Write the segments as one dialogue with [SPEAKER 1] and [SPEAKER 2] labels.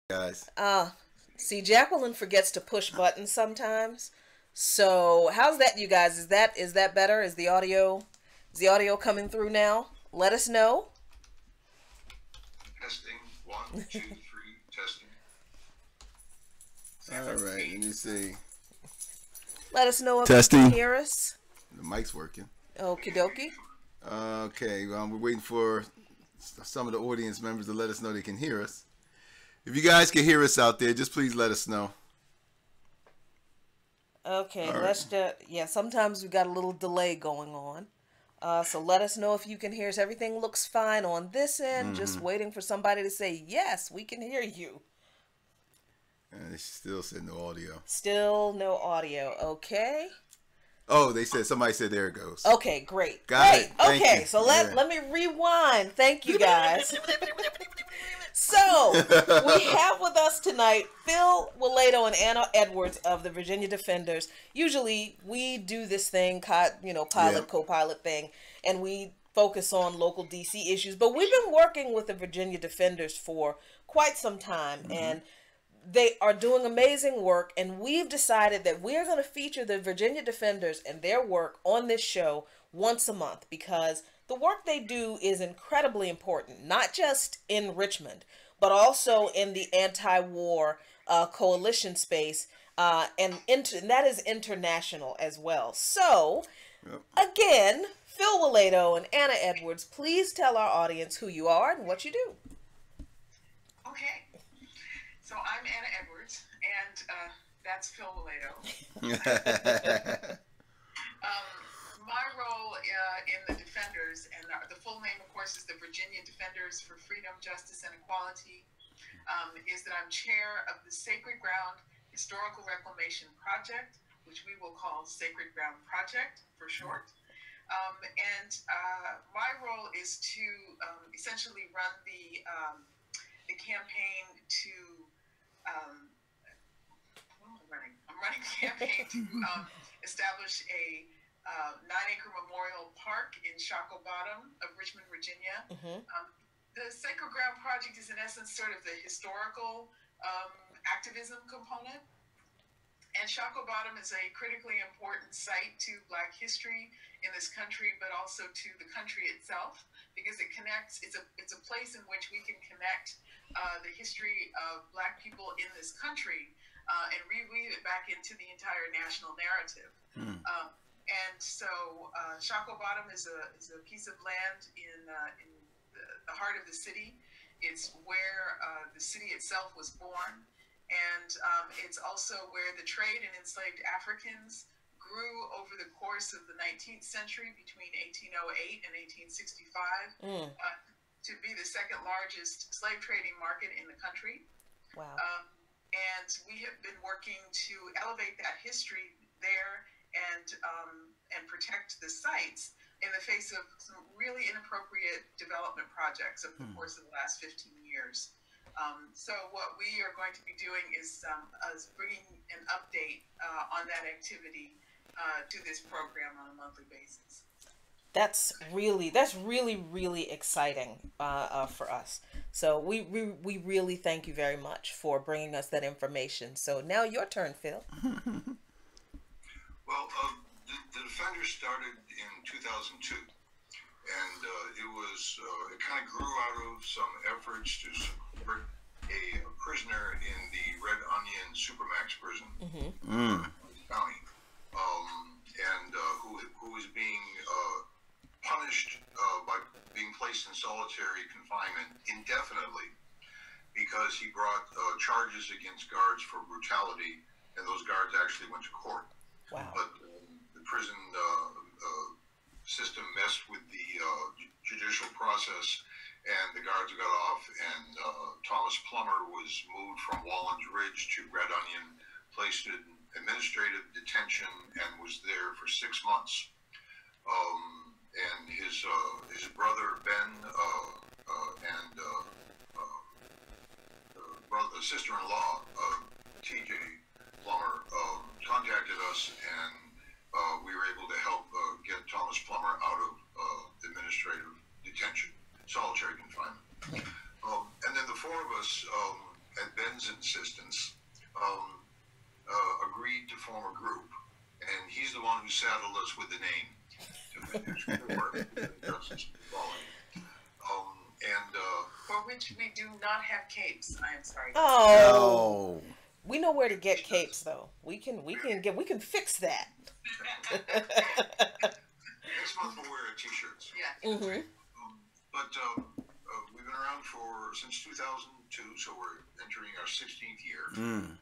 [SPEAKER 1] Guys.
[SPEAKER 2] See, Jacqueline forgets to push buttons sometimes. So, how's that, you guys? Is that better? Is the audio coming through now? Let us know.
[SPEAKER 3] Testing. One, two, three. Testing.
[SPEAKER 1] All right, let me see.
[SPEAKER 2] Let us know if you can
[SPEAKER 1] Testing.
[SPEAKER 2] hear us.
[SPEAKER 1] The mic's working.
[SPEAKER 2] Okie dokie.
[SPEAKER 1] Okay, we're waiting for some of the audience members to let us know they can hear us. If you guys can hear us out there, just please let us know.
[SPEAKER 2] Okay,
[SPEAKER 1] All right.
[SPEAKER 2] yeah, sometimes we got a little delay going on. So let us know if you can hear us. Everything looks fine on this end. Just waiting for somebody to say, yes, we can hear you.
[SPEAKER 1] And they still said no audio.
[SPEAKER 2] Still no audio. Okay.
[SPEAKER 1] Oh, somebody said there it goes.
[SPEAKER 2] Okay, great.
[SPEAKER 1] Got
[SPEAKER 2] Great.
[SPEAKER 1] it. Thank
[SPEAKER 2] Okay,
[SPEAKER 1] you.
[SPEAKER 2] so
[SPEAKER 1] Yeah.
[SPEAKER 2] let me rewind. Thank you guys. So, we have with us tonight Phil Wilayto and Anna Edwards of the Virginia Defenders. Usually, we do this thing,
[SPEAKER 1] Yeah.
[SPEAKER 2] co-pilot thing, and we focus on local DC issues. But we've been working with the Virginia Defenders for quite some time, and they are doing amazing work, and we've decided that we're going to feature the Virginia Defenders and their work on this show once a month because the work they do is incredibly important, not just in Richmond, but also in the anti-war coalition space, and that is international as well. So,
[SPEAKER 1] Yep.
[SPEAKER 2] again, Phil Wilayto and Anna Edwards, please tell our audience who you are and what you do.
[SPEAKER 4] Okay, so I'm Anna Edwards, and that's Phil Wilayto. My role in the Defenders, and the full name, of course, is the Virginia Defenders for Freedom, Justice, and Equality, is that I'm chair of the Sacred Ground Historical Reclamation Project, which we will call Sacred Ground Project for short. And my role is to essentially run the campaign to I'm running a campaign to establish a 9-acre memorial park in Shockoe Bottom of Richmond, Virginia. The Sacred Ground Project is in essence sort of the historical activism component. And Shockoe Bottom is a critically important site to Black history in this country, but also to the country itself, because it connects. It's a place in which we can connect the history of Black people in this country and reweave it back into the entire national narrative. And so Shockoe Bottom is a piece of land in the heart of the city. It's where the city itself was born. And it's also where the trade in enslaved Africans grew over the course of the 19th century between 1808 and 1865 to be the second largest slave trading market in the country.
[SPEAKER 2] Wow.
[SPEAKER 4] And we have been working to elevate that history there and protect the sites in the face of some really inappropriate development projects over the course of the last 15 years. So what we are going to be doing is bringing an update on that activity to this program on a monthly basis.
[SPEAKER 2] That's really exciting for us. So we really thank you very much for bringing us that information. So now your turn, Phil.
[SPEAKER 3] Well, the Defenders started in 2002, and it kind of grew out of some efforts to support a prisoner in the Red Onion Supermax prison in County, and who is being punished by being placed in solitary confinement indefinitely because he brought charges against guards for brutality, and those guards actually went to court.
[SPEAKER 2] Wow.
[SPEAKER 3] But the prison system messed with the judicial process, and the guards got off, and Thomas Plummer was moved from Wallens Ridge to Red Onion, placed in administrative detention, and was there for 6 months. And his brother Ben and sister-in-law T.J. Plummer contacted us, and we were able to help get Thomas Plummer out of administrative detention, solitary confinement. And then the four of us, at Ben's saddled us with the name Justice Equality.
[SPEAKER 4] For which we do not have capes. I am sorry.
[SPEAKER 2] Oh, we know where to get capes though. We can fix that.
[SPEAKER 3] Next month we'll wear t-shirts.
[SPEAKER 4] Yeah.
[SPEAKER 2] Mm-hmm.
[SPEAKER 3] But we've been around since 2002, so we're entering our 16th year. And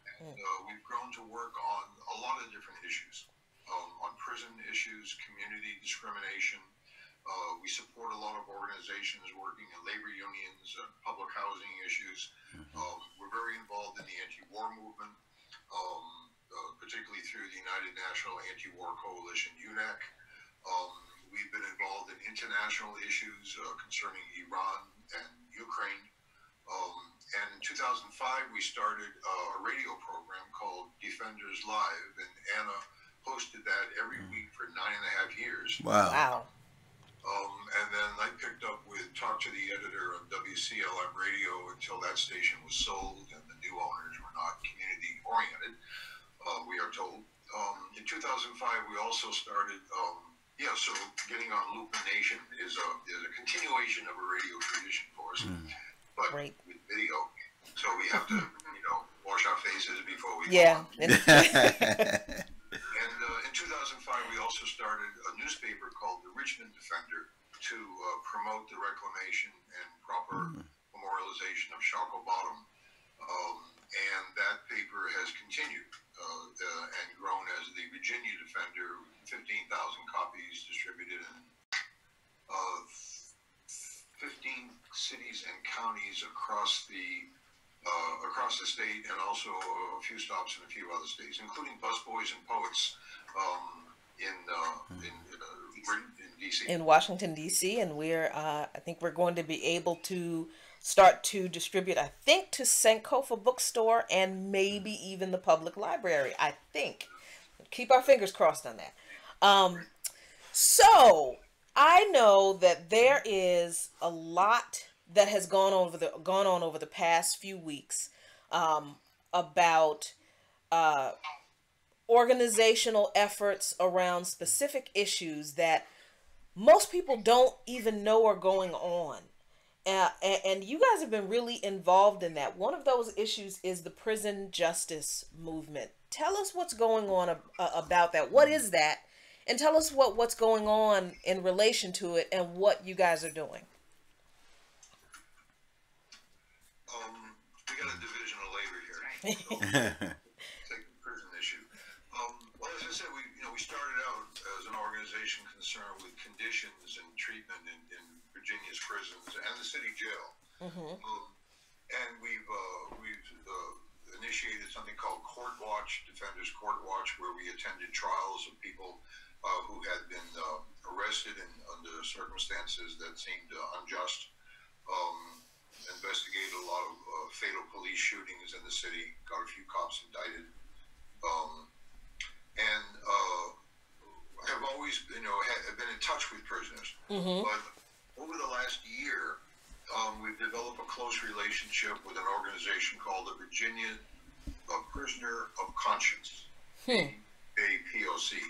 [SPEAKER 3] we've grown to work on a lot of different issues, on prison issues, community discrimination. We support a lot of organizations working in labor unions, public housing issues. We're very involved in the anti-war movement, particularly through the United National Anti-War Coalition, UNAC. We've been involved in international issues concerning Iran and Ukraine. And in 2005, we started a radio program called Defenders Live, and Anna hosted that every week for 9.5 years.
[SPEAKER 2] Wow.
[SPEAKER 3] And then I picked up with Talk to the Editor on WCLM Radio until that station was sold and the new owners were not community oriented, we are told. In 2005, we also started, so getting on Luqman Nation is a continuation of a radio tradition for us, but with video. So we have to, wash our faces before we go on. And in 2005, we also started a newspaper called the Richmond Defender to promote the reclamation and proper memorialization of Shockoe Bottom. And that paper has continued and grown as the Virginia Defender, 15,000 copies distributed in 15 cities and counties across the state, and also a few stops in a few other states, including busboys and poets in DC.
[SPEAKER 2] In Washington, D.C., and I think we're going to be able to start to distribute, I think, to Sankofa Bookstore and maybe even the public library, I think. Keep our fingers crossed on that. So I know that there is a lot that has gone on over the past few weeks about organizational efforts around specific issues that most people don't even know are going on. And you guys have been really involved in that. One of those issues is the prison justice movement. Tell us what's going on about that. What is that? And tell us what's going on in relation to it and what you guys are doing.
[SPEAKER 3] We got a division of labor here. Take the prison issue. Well, as I said, we started out as an organization concerned with conditions and treatment in Virginia's prisons and the city jail. And we've initiated something called Court Watch, Defenders Court Watch, where we attended trials of people who had been arrested under circumstances that seemed unjust. Investigated a lot of fatal police shootings in the city, got a few cops indicted, and have always, have been in touch with prisoners. But over the last year, we've developed a close relationship with an organization called the Virginia Prisoner of Conscience, APOC,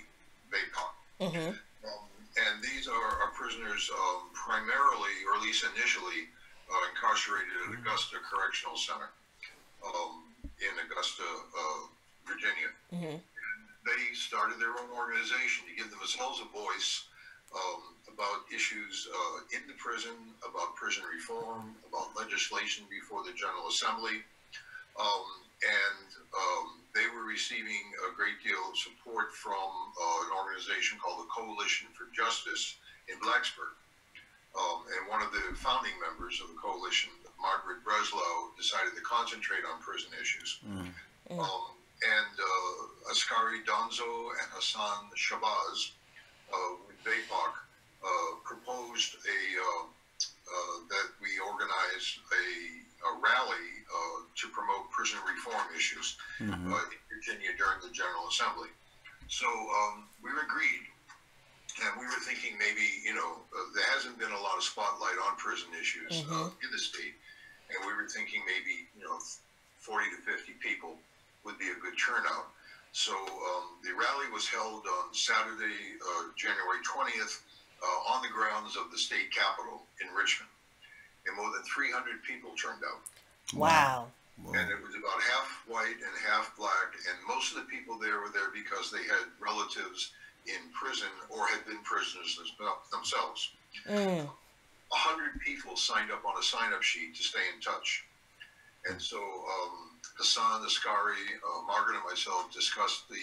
[SPEAKER 3] VAPOC. And these are prisoners primarily, or at least initially, incarcerated at Augusta Correctional Center in Augusta, Virginia. They started their own organization to give themselves a voice about issues in the prison, about prison reform, about legislation before the General Assembly. They were receiving a great deal of support from an organization called the Coalition for Justice in Blacksburg. And one of the founding members of the coalition, Margaret Breslau, decided to concentrate on prison issues. Askari Donzo and Hassan Shabazz with BAPOC proposed that we organize a rally to promote prison reform issues in Virginia during the General Assembly. So we agreed. And we were thinking maybe, there hasn't been a lot of spotlight on prison issues in the state. And we were thinking maybe, 40 to 50 people would be a good turnout. So the rally was held on Saturday, January 20th, on the grounds of the state capitol in Richmond. And more than 300 people turned out.
[SPEAKER 2] Wow.
[SPEAKER 3] And it was about half white and half black. And most of the people there were there because they had relatives in prison or had been prisoners themselves. 100 people signed up on a sign-up sheet to stay in touch. And so Hassan, Askari, Margaret, and myself discussed the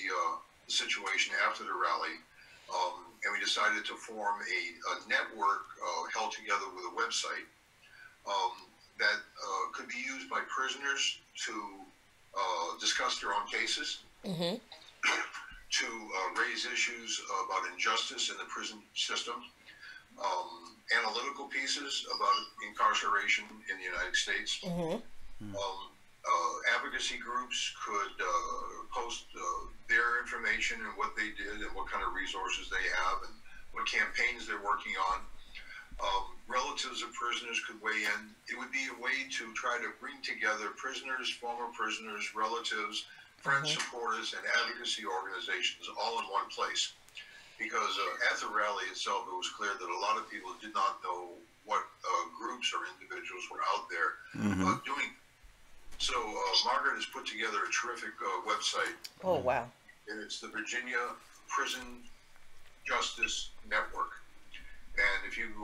[SPEAKER 3] situation after the rally. And we decided to form a network held together with a website that could be used by prisoners to discuss their own cases, to raise issues about injustice in the prison system, analytical pieces about incarceration in the United States. Advocacy groups could post their information and what they did and what kind of resources they have and what campaigns they're working on. Relatives of prisoners could weigh in. It would be a way to try to bring together prisoners, former prisoners, relatives, friends, supporters, and advocacy organizations all in one place. Because at the rally itself, it was clear that a lot of people did not know what groups or individuals were out there doing. So Margaret has put together a terrific website.
[SPEAKER 2] Oh, wow.
[SPEAKER 3] And it's the Virginia Prison Justice Network. And if you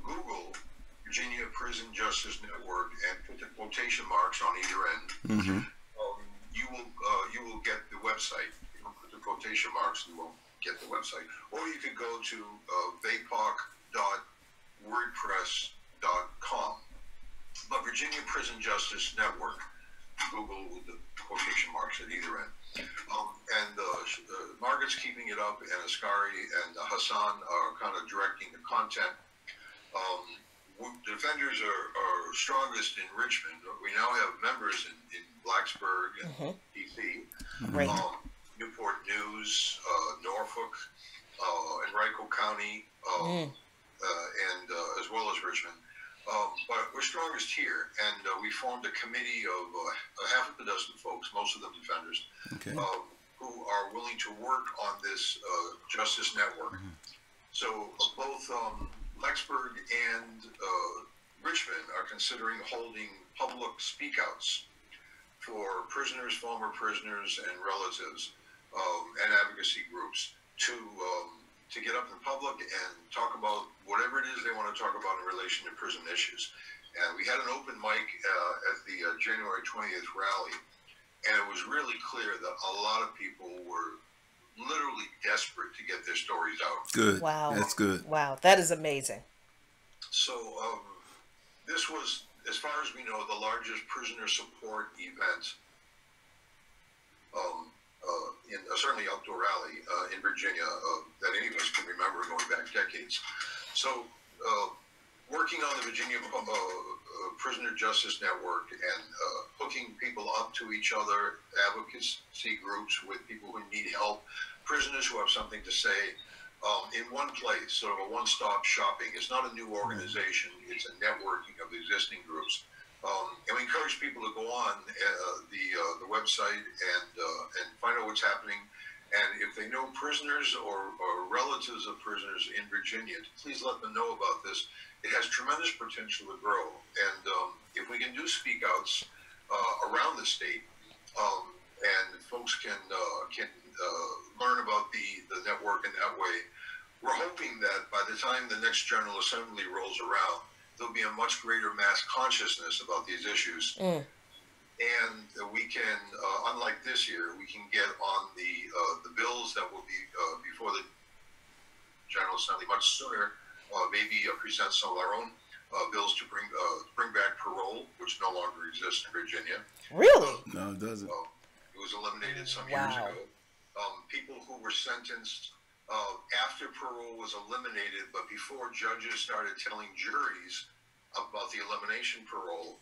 [SPEAKER 3] Google Virginia Prison Justice Network and put the quotation marks on either end, you will get the website. If you don't put the quotation marks, you won't get the website. Or you could go to vapoc.wordpress.com. But Virginia Prison Justice Network, Google with the quotation marks at either end. Margaret's keeping it up, and Askari and Hassan are kind of directing the content. Defenders are strongest in Richmond. We now have members in Blacksburg and D.C., Newport News, Norfolk, Henrico County, and as well as Richmond. But we're strongest here, and we formed a committee of half a dozen folks, most of them defenders, who are willing to work on this justice network. So both Blacksburg and Richmond are considering holding public speakouts for prisoners, former prisoners, and relatives, and advocacy groups to get up in public and talk about whatever it is they want to talk about in relation to prison issues. And we had an open mic at the January 20th rally, and it was really clear that a lot of people were literally desperate to get their stories out.
[SPEAKER 1] Good.
[SPEAKER 2] Wow.
[SPEAKER 1] That's good.
[SPEAKER 2] Wow. That is amazing.
[SPEAKER 3] So this was, as far as we know, the largest prisoner support event, certainly outdoor rally in Virginia that any of us can remember going back decades. So working on the Virginia Prisoner Justice Network and hooking people up to each other, advocacy groups with people who need help, prisoners who have something to say, in one place, sort of a one-stop shopping. It's not a new organization, it's a networking of existing groups. And we encourage people to go on the website and find out what's happening. And if they know prisoners or relatives of prisoners in Virginia, please let them know about this. It has tremendous potential to grow. And if we can do speak outs around the state, and folks can learn about the network in that way, we're hoping that by the time the next General Assembly rolls around, there'll be a much greater mass consciousness about these issues. And we can, unlike this year, we can get on the bills that will be before the General Assembly much sooner, maybe present some of our own bills to bring back parole, which no longer exists in Virginia.
[SPEAKER 2] Really?
[SPEAKER 1] No, it doesn't.
[SPEAKER 3] It was eliminated some years ago. People who were sentenced after parole was eliminated, but before judges started telling juries about the elimination parole,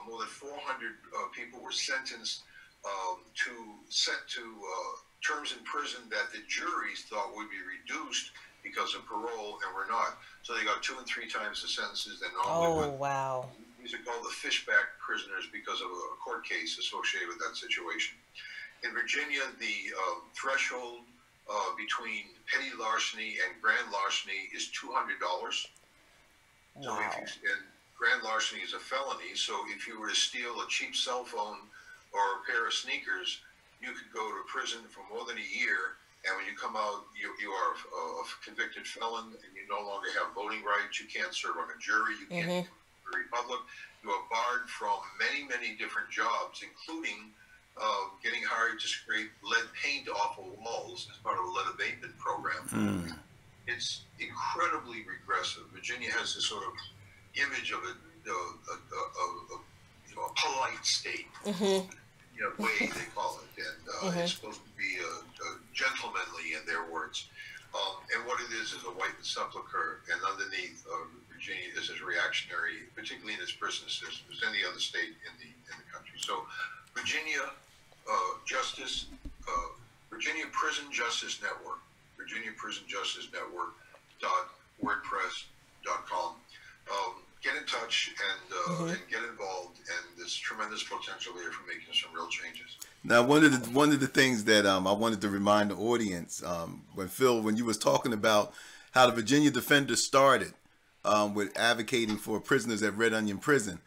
[SPEAKER 3] more than 400 people were sentenced to terms in prison that the juries thought would be reduced because of parole, and were not. So they got 2 and 3 times the sentences than normally would.
[SPEAKER 2] Wow.
[SPEAKER 3] These are called the fishback prisoners because of a court case associated with that situation. In Virginia, the threshold between petty larceny and grand larceny is $200. So
[SPEAKER 2] Wow.
[SPEAKER 3] and grand larceny is a felony. So if you were to steal a cheap cell phone or a pair of sneakers, you could go to prison for more than a year. And when you come out, you are a convicted felon, and you no longer have voting rights. You can't serve on a jury. You can't be in the Republic. You are barred from many, many different jobs, including getting hired to scrape lead paint off of walls as part of a lead abatement program. It's incredibly regressive. Virginia has this sort of image of a polite state, way they call it, and it's supposed to be gentlemanly in their words. And what it is a white sepulcher, and underneath Virginia is as reactionary, particularly in its prison system, as any other state in the country. So Virginia Virginia Prison Justice Network, Virginia Prison Justice Network .wordpress.com. Get in touch and get involved, and there's tremendous potential there for making some real changes.
[SPEAKER 1] Now, one of the things that I wanted to remind the audience, when you was talking about how the Virginia Defenders started with advocating for prisoners at Red Onion Prison,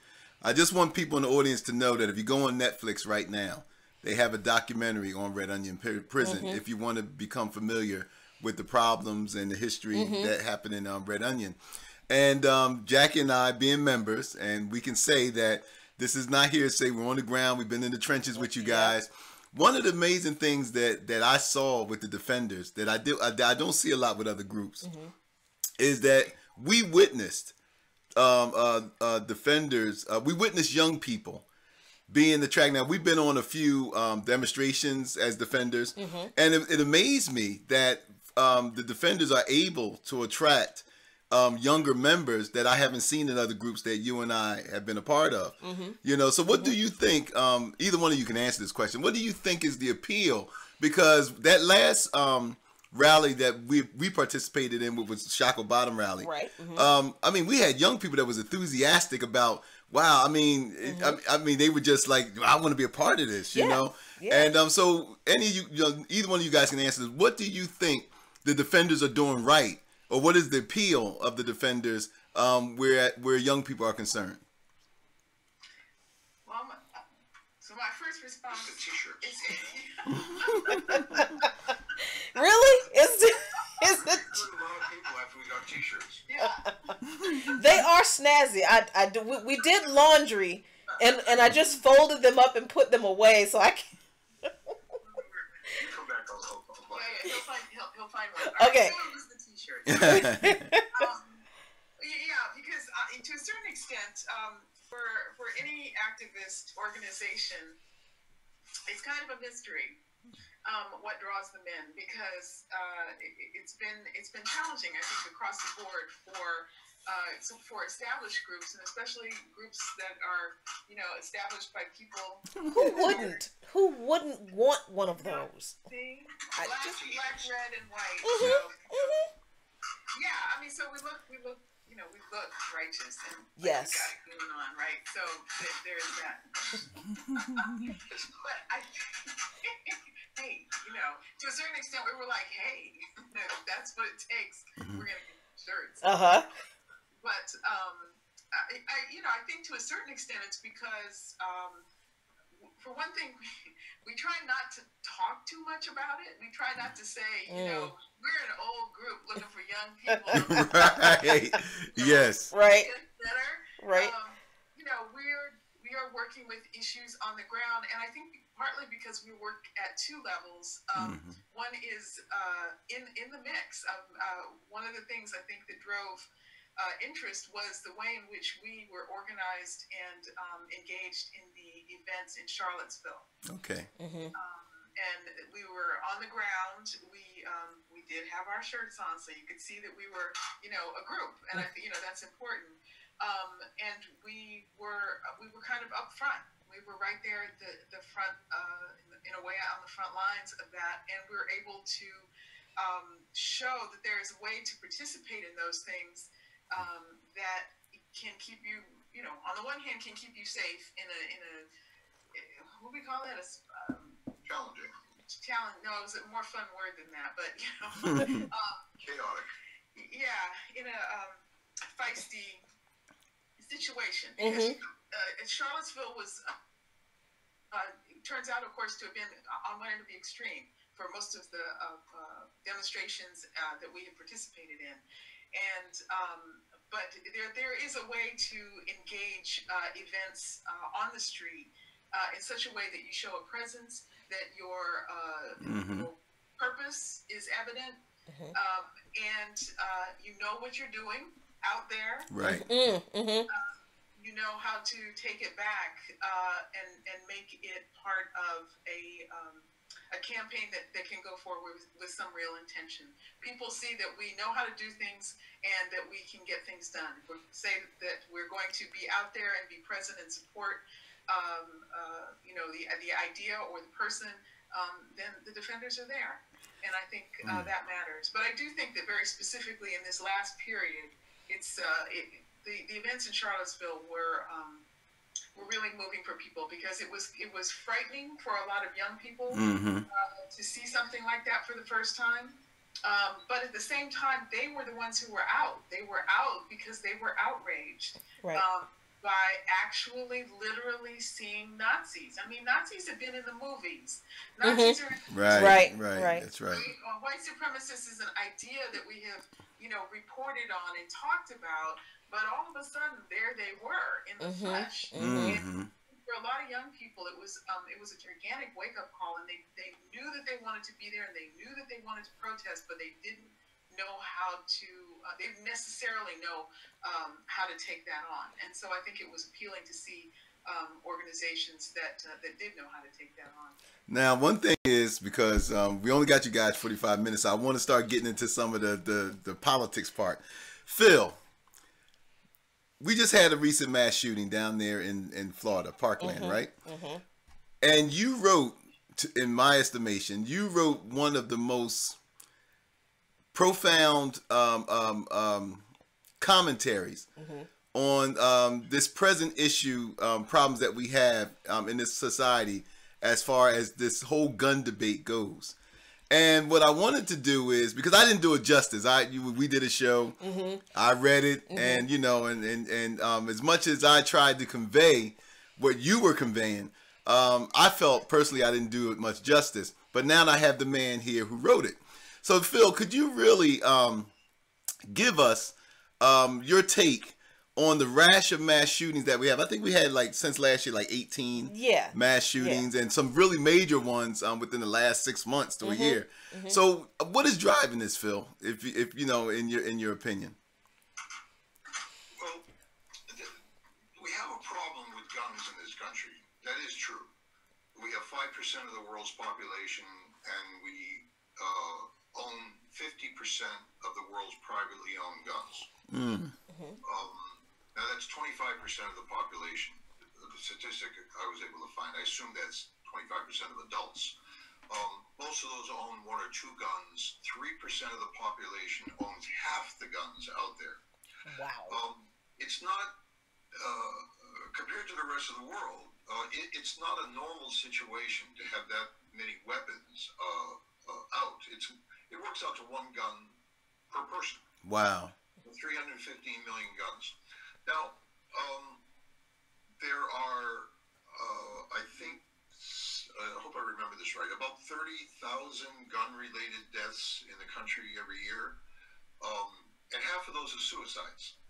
[SPEAKER 1] I just want people in the audience to know that if you go on Netflix right now, they have a documentary on Red Onion Prison. If you want to become familiar with the problems and the history that happened in Red Onion. And Jackie and I, being members, and we can say that this is not hearsay. We're on the ground. We've been in the trenches with you guys. One of the amazing things that I saw with the Defenders that I don't see a lot with other groups is that we witnessed Defenders. We witnessed young people being the track. Now, we've been on a few demonstrations as Defenders, and it amazed me that the Defenders are able to attract younger members that I haven't seen in other groups that you and I have been a part of. So what do you think, either one of you can answer this question, what do you think is the appeal? Because that last rally that we participated in was Shackled Bottom rally.
[SPEAKER 2] Right.
[SPEAKER 1] I mean, we had young people that was enthusiastic about, wow, I mean, they were just like, I want to be a part of this, you know? Yeah. And so any of you, either one of you guys can answer this. What do you think the Defenders are doing right? Or what is the appeal of the Defenders where young people are concerned?
[SPEAKER 4] Well, so my first response is
[SPEAKER 3] T-shirts.
[SPEAKER 2] Really? Is it?
[SPEAKER 3] A lot of people after we got T-shirts.
[SPEAKER 2] Yeah. They are snazzy. We did laundry, and I just folded them up and put them away so I can.
[SPEAKER 3] You come back, I'll
[SPEAKER 4] he'll find one.
[SPEAKER 2] Okay.
[SPEAKER 4] Yeah, because to a certain extent, for any activist organization, it's kind of a mystery what draws them in, because it's been challenging, I think, across the board for established groups, and especially groups that are established by people.
[SPEAKER 2] Who wouldn't want one of those?
[SPEAKER 4] See, black, red, and white. Yeah, I mean, so we look righteous, and
[SPEAKER 2] yes,
[SPEAKER 4] got it going on, right? So there is that. But hey, to a certain extent, we were like, hey, if that's what it takes, we're gonna get shirts. But I think to a certain extent, it's because for one thing, we try not to talk too much about it. We try not to say, we're an old group looking for young people.
[SPEAKER 1] Right. Yes.
[SPEAKER 2] Right.
[SPEAKER 4] Better.
[SPEAKER 2] Right.
[SPEAKER 4] We are working with issues on the ground, and I think partly because we work at two levels. One is in the mix. One of the things I think that drove interest was the way in which we were organized and engaged in the events in Charlottesville. Okay. And we were on the ground. We did have our shirts on, so you could see that we were, a group, and I think that's important. And we were kind of up front. We were right there at the front, in a way, on the front lines of that, and we were able to show that there is a way to participate in those things that can keep you, on the one hand, can keep you safe in a what do we call that?
[SPEAKER 3] challenging.
[SPEAKER 4] Challenge? No, it was a more fun word than that, but
[SPEAKER 3] Chaotic.
[SPEAKER 4] Yeah, in a feisty situation, because Charlottesville was. It turns out, of course, to have been on one end of the extreme for most of the demonstrations that we had participated in, and but there is a way to engage events on the street in such a way that you show a presence, that your purpose is evident, and you know what you're doing out there.
[SPEAKER 1] Right.
[SPEAKER 4] You know how to take it back and make it part of a campaign that can go forward with some real intention. People see that we know how to do things and that we can get things done. If we say that we're going to be out there and be present and support, the idea or the person, then the defenders are there. And I think that matters. But I do think that very specifically in this last period, it's the events in Charlottesville were really moving for people, because it was frightening for a lot of young people to see something like that for the first time. But at the same time, they were the ones who were out. They were out because they were outraged by actually literally seeing Nazis. I mean, Nazis have been in the movies. Nazis are
[SPEAKER 1] right. That's right.
[SPEAKER 4] White supremacist is an idea that we have, reported on and talked about. But all of a sudden, there they were in the flesh. And for a lot of young people, it was a gigantic wake-up call, and they knew that they wanted to be there, and they knew that they wanted to protest, but they didn't know how to. They didn't necessarily know how to take that on. And so I think it was appealing to see organizations that did know how to take that on.
[SPEAKER 1] Now, one thing is, because we only got you guys 45 minutes, I want to start getting into some of the politics part. Phil, we just had a recent mass shooting down there in Florida, Parkland, right? And you wrote, in my estimation, one of the most profound commentaries on this present issue, problems that we have in this society as far as this whole gun debate goes. And what I wanted to do is, because I didn't do it justice, we did a show, I read it, and as much as I tried to convey what you were conveying, I felt personally I didn't do it much justice. But now I have the man here who wrote it. So Phil, could you really give us your take on the rash of mass shootings that we have? I think we had, since last year, 18 mass shootings, and some really major ones within the last 6 months to a year. So what is driving this, Phil, if in your opinion?
[SPEAKER 3] Well, we have a problem with guns in this country. That is true. We have 5% of the world's population, and we own 50% of the world's privately owned guns. Now, that's 25% of the population. The statistic I was able to find, I assume that's 25% of adults. Most of those own 1 or 2 guns. 3% of the population owns half the guns out there.
[SPEAKER 2] Wow.
[SPEAKER 3] It's not, compared to the rest of the world, it's not a normal situation to have that many weapons out. It works out to 1 gun per person.
[SPEAKER 1] Wow.
[SPEAKER 3] 315 million guns. Now, there are, I think, I hope I remember this right, about 30,000 gun-related deaths in the country every year, and half of those are suicides.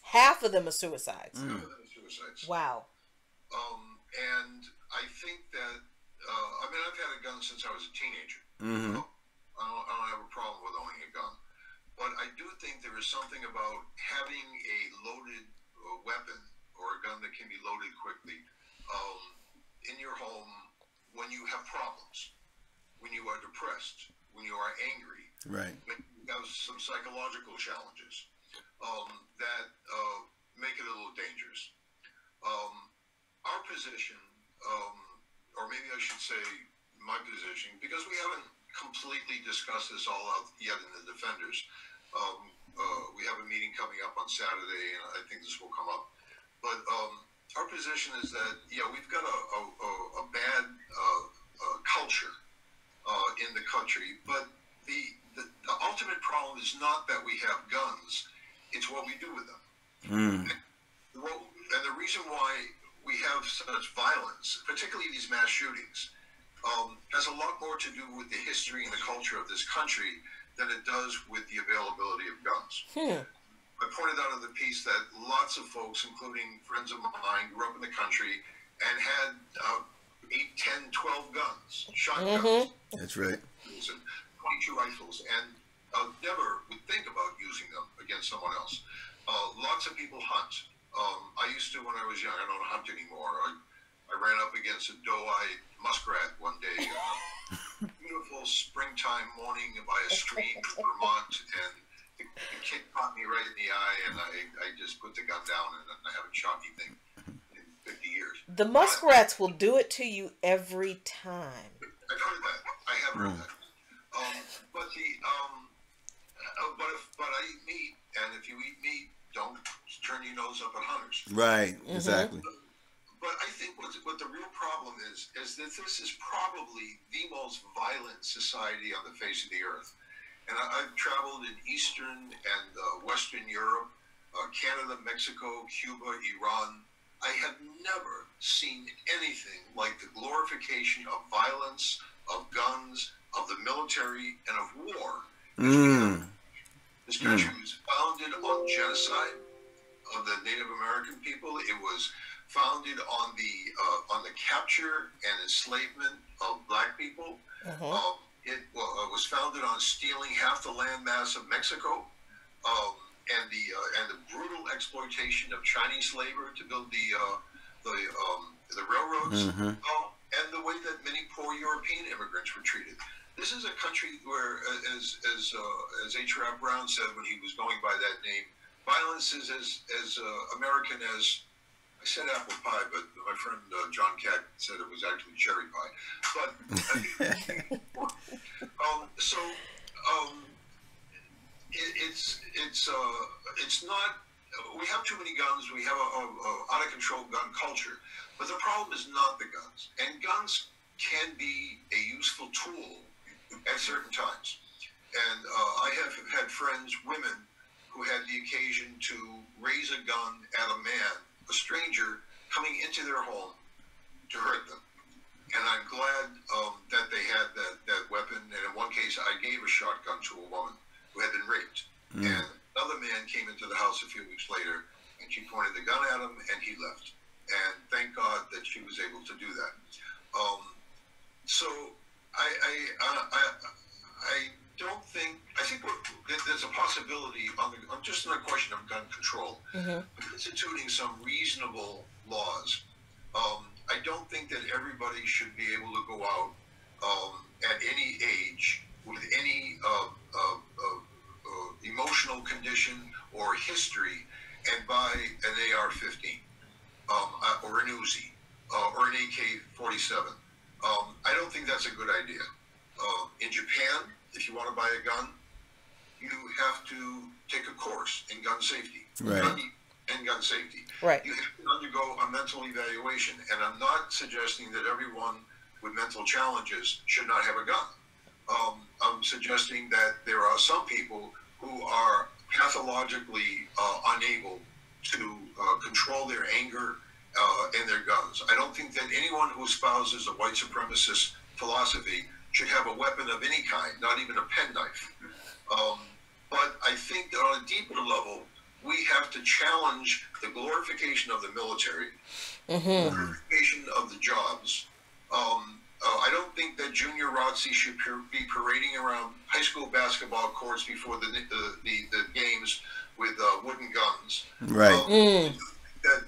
[SPEAKER 2] Half of them are suicides.
[SPEAKER 3] Half of them are suicides.
[SPEAKER 2] Wow.
[SPEAKER 3] And I think that, I've had a gun since I was a teenager. I don't have a problem with owning a gun. But I do think there is something about having a loaded weapon or a gun that can be loaded quickly in your home when you have problems, when you are depressed, when you are angry,
[SPEAKER 1] right,
[SPEAKER 3] when you have some psychological challenges that make it a little dangerous. Our position, or maybe I should say my position, because we haven't completely discussed this all out yet in the Defenders. We have a meeting coming up on Saturday, and I think this will come up. But our position is that, we've got a bad culture in the country. But the ultimate problem is not that we have guns; it's what we do with them. And the reason why we have such violence, particularly these mass shootings, has a lot more to do with the history and the culture of this country than it does with the availability of guns. I pointed out in the piece that lots of folks, including friends of mine, grew up in the country and had 8, 10, 12 guns, shotguns.
[SPEAKER 1] That's right.
[SPEAKER 3] And 22 rifles, and never would think about using them against someone else. Lots of people hunt. I used to when I was young. I don't hunt anymore. I ran up against a doe-eyed muskrat one day. Beautiful springtime morning by a stream in Vermont, and the kid caught me right in the eye, and I just put the gun down, and I haven't shot anything in 50 years.
[SPEAKER 2] The muskrats will do it to you every time.
[SPEAKER 3] I've heard that. I have heard that. But I eat meat, and if you eat meat, don't turn your nose up at hunters.
[SPEAKER 1] Right. Exactly.
[SPEAKER 3] But I think what the real problem is that this is probably the most violent society on the face of the earth. And I've traveled in Eastern and Western Europe, Canada, Mexico, Cuba, Iran. I have never seen anything like the glorification of violence, of guns, of the military, and of war. This country was founded on genocide of the Native American people. It was founded on the capture and enslavement of black people. It was founded on stealing half the landmass of Mexico, and the brutal exploitation of Chinese labor to build the railroads, and the way that many poor European immigrants were treated. This is a country where, as H. Rap Brown said when he was going by that name, violence is as American as, I said apple pie, but my friend John Catt said it was actually cherry pie. But it's not. We have too many guns. We have a out of control gun culture. But the problem is not the guns, and guns can be a useful tool at certain times. And I have had friends, women, who had the occasion to raise a gun at a man, a stranger, coming into their home to hurt them. And I'm glad that they had that weapon. And in one case, I gave a shotgun to a woman who had been raped. And another man came into the house a few weeks later, and she pointed the gun at him, and he left. And thank God that she was able to do that. So I don't think, I think there's a possibility on just on the question of gun control, instituting some reasonable laws. I don't think that everybody should be able to go out at any age with any emotional condition or history and buy an AR-15 or an Uzi or an AK-47. I don't think that's a good idea. In Japan, if you want to buy a gun, you have to take a course in gun safety.
[SPEAKER 1] Right.
[SPEAKER 3] Gun safety.
[SPEAKER 2] Right.
[SPEAKER 3] You have to undergo a mental evaluation. And I'm not suggesting that everyone with mental challenges should not have a gun. I'm suggesting that there are some people who are pathologically unable to control their anger and their guns. I don't think that anyone who espouses a white supremacist philosophy should have a weapon of any kind, not even a penknife. But I think that on a deeper level, we have to challenge the glorification of the military, the glorification of the jobs. I don't think that junior ROTC should be parading around high school basketball courts before the games with wooden guns.
[SPEAKER 1] Right.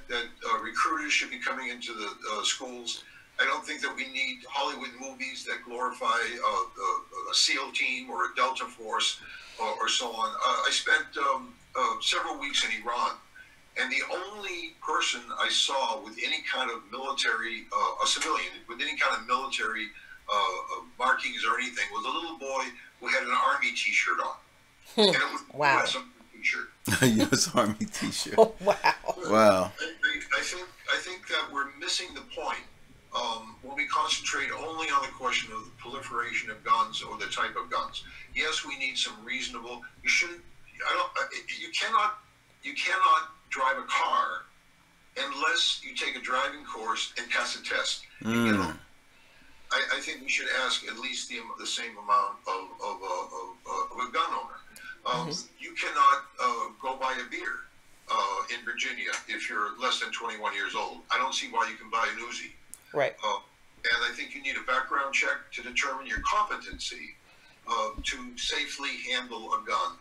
[SPEAKER 3] That recruiters should be coming into the schools. I don't think that we need Hollywood movies that glorify a SEAL team or a Delta Force or so on. I spent several weeks in Iran, and the only person I saw with any kind of military, a civilian, with any kind of military markings or anything, was a little boy who had an Army T-shirt on. And it was
[SPEAKER 2] Wow.
[SPEAKER 3] a US T-shirt.
[SPEAKER 1] U.S. Army T-shirt.
[SPEAKER 2] Oh, wow.
[SPEAKER 1] Wow.
[SPEAKER 3] I think that we're missing the point when we concentrate only on the question of the proliferation of guns or the type of guns. Yes, we need some reasonable. You shouldn't. I don't. You cannot. You cannot drive a car unless you take a driving course and pass a test. You know, I think we should ask at least the same amount of a gun owner. You cannot go buy a beer in Virginia if you're less than 21 years old. I don't see why you can buy an Uzi.
[SPEAKER 2] Right.
[SPEAKER 3] And I think you need a background check to determine your competency to safely handle a gun,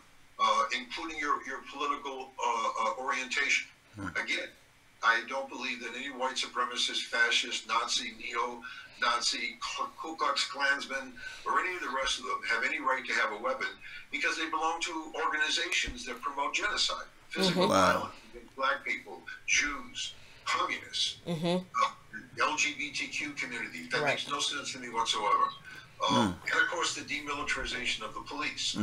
[SPEAKER 3] including your political orientation. Again, I don't believe that any white supremacist, fascist, Nazi, neo-Nazi, Ku Klux Klansman, or any of the rest of them have any right to have a weapon because they belong to organizations that promote genocide, physical violence against black people, Jews, communists, LGBTQ community. That makes no sense to me whatsoever. And of course, the demilitarization of the police.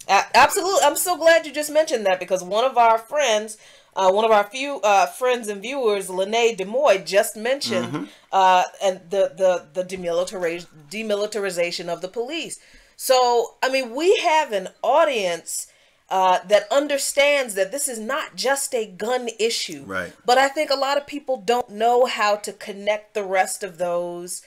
[SPEAKER 2] Absolutely. I'm so glad you just mentioned that because one of our friends, one of our few friends and viewers, Lene DeMoy, just mentioned and the demilitarization of the police. So, I mean, we have an audience that understands that this is not just a gun issue.
[SPEAKER 1] Right.
[SPEAKER 2] But I think a lot of people don't know how to connect the rest of those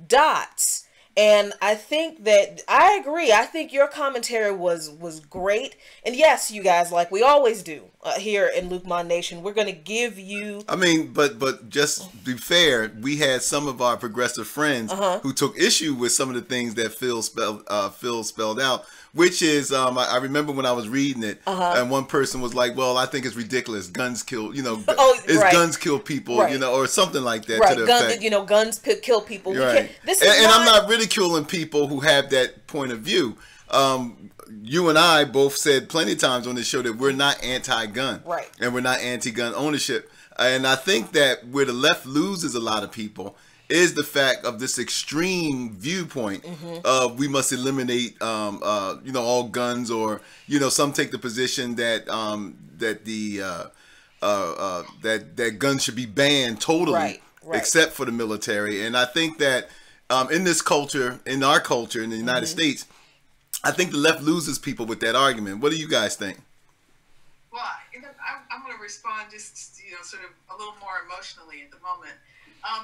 [SPEAKER 2] dots. And I think that I agree. I think your commentary was great. And yes, you guys, like we always do here in Luqman Nation, we're going to give you.
[SPEAKER 1] I mean, but just to be fair, we had some of our progressive friends who took issue with some of the things that Phil spelled out. Which is, I remember when I was reading it, and one person was like, "Well, I think it's ridiculous. Guns kill, guns kill people, or something like that."
[SPEAKER 2] Right,
[SPEAKER 1] to the effect.
[SPEAKER 2] Guns kill people.
[SPEAKER 1] Right. And I'm not ridiculing people who have that point of view. You and I both said plenty of times on this show that we're not anti-gun,
[SPEAKER 2] right,
[SPEAKER 1] and we're not anti-gun ownership. And I think that where the left loses a lot of people is the fact of this extreme viewpoint of we must eliminate, all guns, or some take the position that that guns should be banned totally,
[SPEAKER 2] right.
[SPEAKER 1] except for the military. And I think that in this culture, in our culture in the United States, I think the left loses people with that argument. What do you guys think?
[SPEAKER 4] Well, I'm going to respond just sort of a little more emotionally at the moment.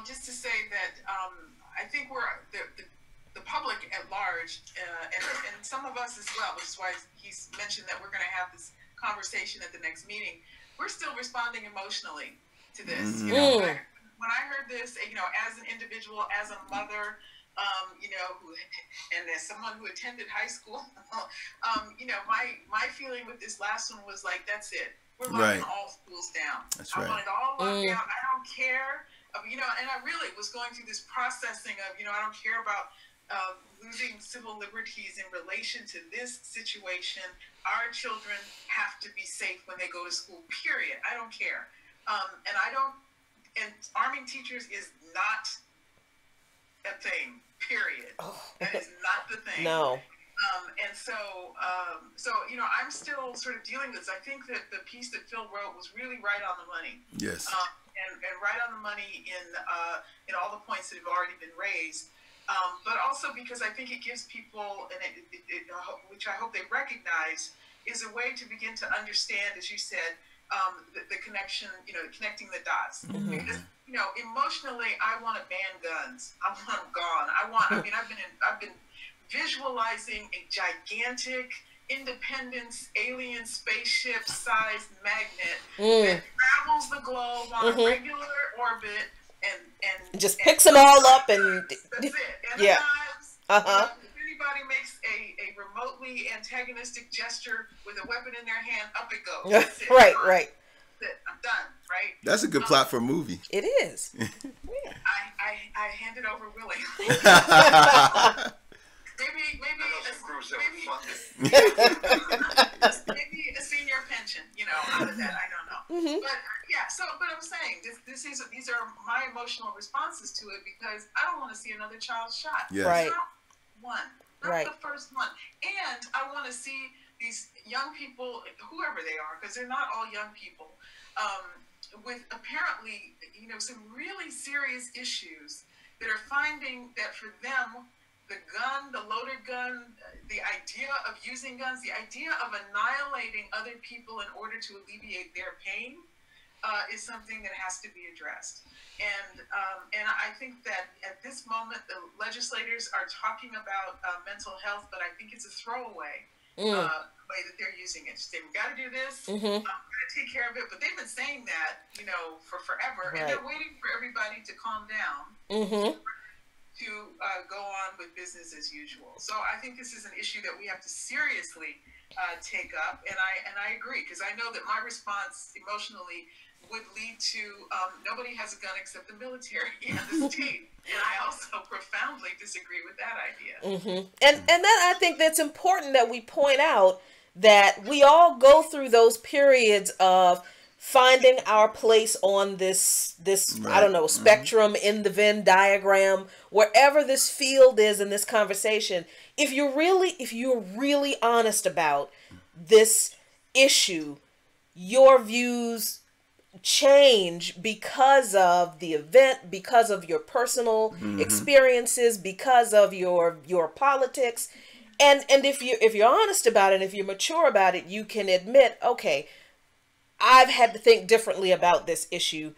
[SPEAKER 4] Just to say that I think we're the public at large, and some of us as well, which is why he's mentioned that we're going to have this conversation at the next meeting. We're still responding emotionally to this. When I heard this, as an individual, as a mother, and as someone who attended high school, my feeling with this last one was like, that's it. We're locking all schools down.
[SPEAKER 1] That's right.
[SPEAKER 4] I want it all locked down. I don't care. And I really was going through this processing of, I don't care about losing civil liberties in relation to this situation. Our children have to be safe when they go to school, period. I don't care. And arming teachers is not a thing, period. That is not the thing.
[SPEAKER 2] No.
[SPEAKER 4] I'm still sort of dealing with this. I think that the piece that Phil wrote was really right on the money.
[SPEAKER 1] Yes.
[SPEAKER 4] And right on the money in all the points that have already been raised. But also because I think it gives people, and which I hope they recognize, is a way to begin to understand, as you said, the connection, connecting the dots. Because, emotionally, I want to ban guns. I want them gone. I've been visualizing a gigantic Independence alien spaceship sized magnet that travels the globe on a regular orbit and
[SPEAKER 2] just picks them all up and
[SPEAKER 4] that's it.
[SPEAKER 2] Yeah.
[SPEAKER 4] If anybody makes a remotely antagonistic gesture with a weapon in their hand, up it goes. That's it.
[SPEAKER 2] Right.
[SPEAKER 4] That's it. I'm done. Right.
[SPEAKER 1] That's a good plot for a movie.
[SPEAKER 2] It is.
[SPEAKER 4] I hand it over willingly. Maybe a senior pension, out of that, I don't know. But yeah, but I'm saying these are my emotional responses to it because I don't want to see another child shot.
[SPEAKER 1] Yes.
[SPEAKER 2] Right.
[SPEAKER 4] Not one, not the first one. And I want to see these young people, whoever they are, because they're not all young people, with apparently, some really serious issues that are finding that for them, the gun, the loaded gun, the idea of using guns, the idea of annihilating other people in order to alleviate their pain is something that has to be addressed. And I think that at this moment, the legislators are talking about mental health, but I think it's a throwaway way that they're using it. Say, we got to do this, we got to take care of it. But they've been saying that, for forever, and they're waiting for everybody to calm down to go on with business as usual. So I think this is an issue that we have to seriously take up. And I agree, because I know that my response emotionally would lead to nobody has a gun except the military and the state. And I also profoundly disagree with that idea.
[SPEAKER 2] And that, I think that's important that we point out that we all go through those periods of finding our place on this I don't know, spectrum, in the Venn diagram, wherever this field is in this conversation. If you're really honest about this issue, your views change because of the event, because of your personal experiences, because of your politics. And if you're honest about it, if you're mature about it, you can admit, okay, I've had to think differently about this issue,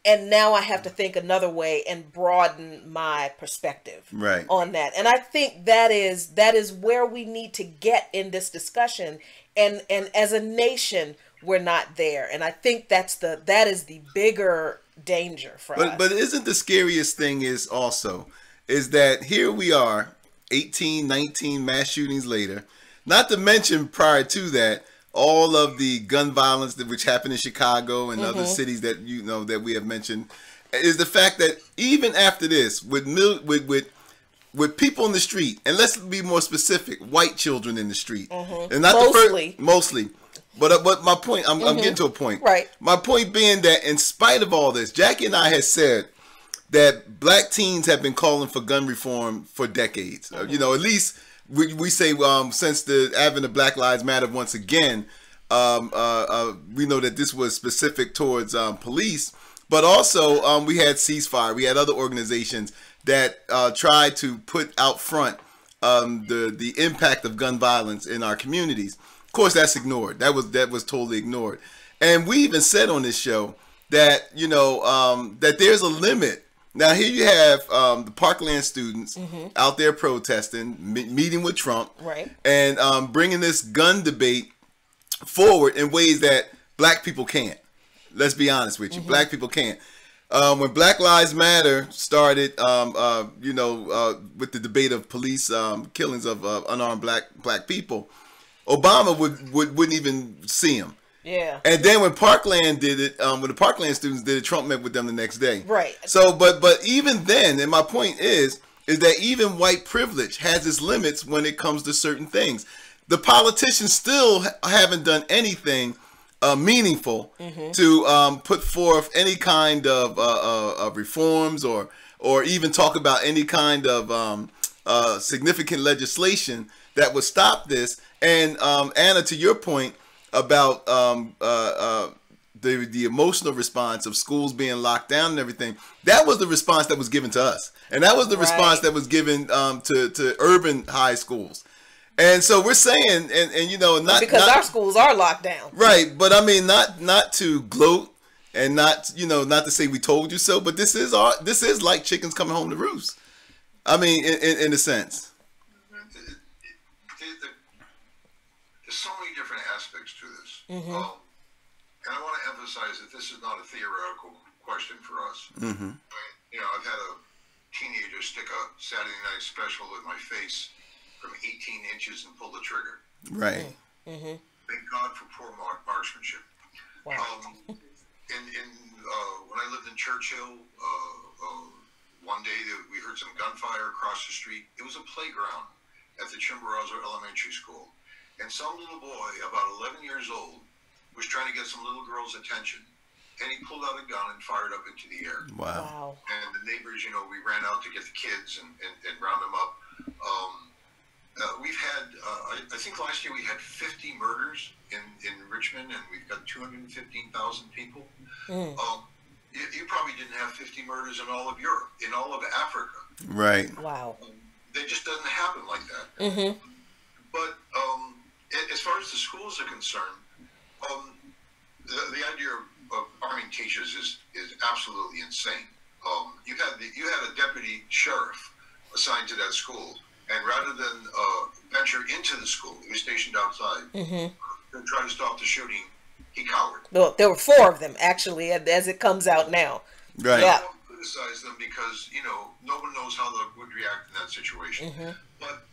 [SPEAKER 2] and now I have to think another way and broaden my perspective on that. And I think that is where we need to get in this discussion. And as a nation, we're not there. And I think that is the bigger danger for us.
[SPEAKER 1] But isn't the scariest thing is that here we are, 18, 19 mass shootings later, not to mention prior to that, all of the gun violence which happened in Chicago and other cities that that we have mentioned, is the fact that even after this, with people in the street, and let's be more specific, white children in the street, and not mostly. But my point, I'm getting to a point.
[SPEAKER 2] Right.
[SPEAKER 1] My point being that in spite of all this, Jackie and I had said that black teens have been calling for gun reform for decades. At least we say since the advent of Black Lives Matter once again, we know that this was specific towards police, but also we had Ceasefire. We had other organizations that tried to put out front the impact of gun violence in our communities. Of course, that's ignored. That was totally ignored. And we even said on this show that that there's a limit. Now here you have the Parkland students out there protesting, meeting with Trump, and bringing this gun debate forward in ways that black people can't. Let's be honest with you, black people can't. When Black Lives Matter started, with the debate of police killings of unarmed black people, Obama wouldn't even see him.
[SPEAKER 2] Yeah.
[SPEAKER 1] And then when Parkland did it, when the Parkland students did it, Trump met with them the next day.
[SPEAKER 2] Right.
[SPEAKER 1] So, but even then, and my point is that even white privilege has its limits when it comes to certain things. The politicians still haven't done anything meaningful to put forth any kind of reforms or even talk about any kind of significant legislation that would stop this. And Anna, to your point about the emotional response of schools being locked down and everything, that was the response that was given to us, and that was the response that was given to urban high schools. And so we're saying, and not because
[SPEAKER 2] our schools are locked down,
[SPEAKER 1] right? But I mean, not to gloat and not to say we told you so, but this is like chickens coming home to roost. I mean, in a sense.
[SPEAKER 3] There's so many different aspects to this. And I want to emphasize that this is not a theoretical question for us. I've had a teenager stick a Saturday Night Special in my face from 18 inches and pull the trigger.
[SPEAKER 1] Right.
[SPEAKER 3] Thank God for poor marksmanship.
[SPEAKER 2] Wow.
[SPEAKER 3] When I lived in Churchill, one day we heard some gunfire across the street. It was a playground at the Chimborazo Elementary School. And some little boy, about 11 years old, was trying to get some little girl's attention. And he pulled out a gun and fired up into the air.
[SPEAKER 1] Wow.
[SPEAKER 3] And the neighbors, we ran out to get the kids and round them up. We've had, I think last year we had 50 murders in Richmond, and we've got 215,000 people. You probably didn't have 50 murders in all of Europe, in all of Africa.
[SPEAKER 1] Right.
[SPEAKER 2] Wow.
[SPEAKER 3] It just doesn't happen like that. But as far as the schools are concerned, the idea of arming teachers is absolutely insane. You had a deputy sheriff assigned to that school, and rather than venture into the school, he was stationed outside to try to stop the shooting. He cowered.
[SPEAKER 2] Well, there were 4 of them actually, as it comes out now.
[SPEAKER 1] Right.
[SPEAKER 2] Yeah.
[SPEAKER 3] I don't criticize them because no one knows how they would react in that situation. But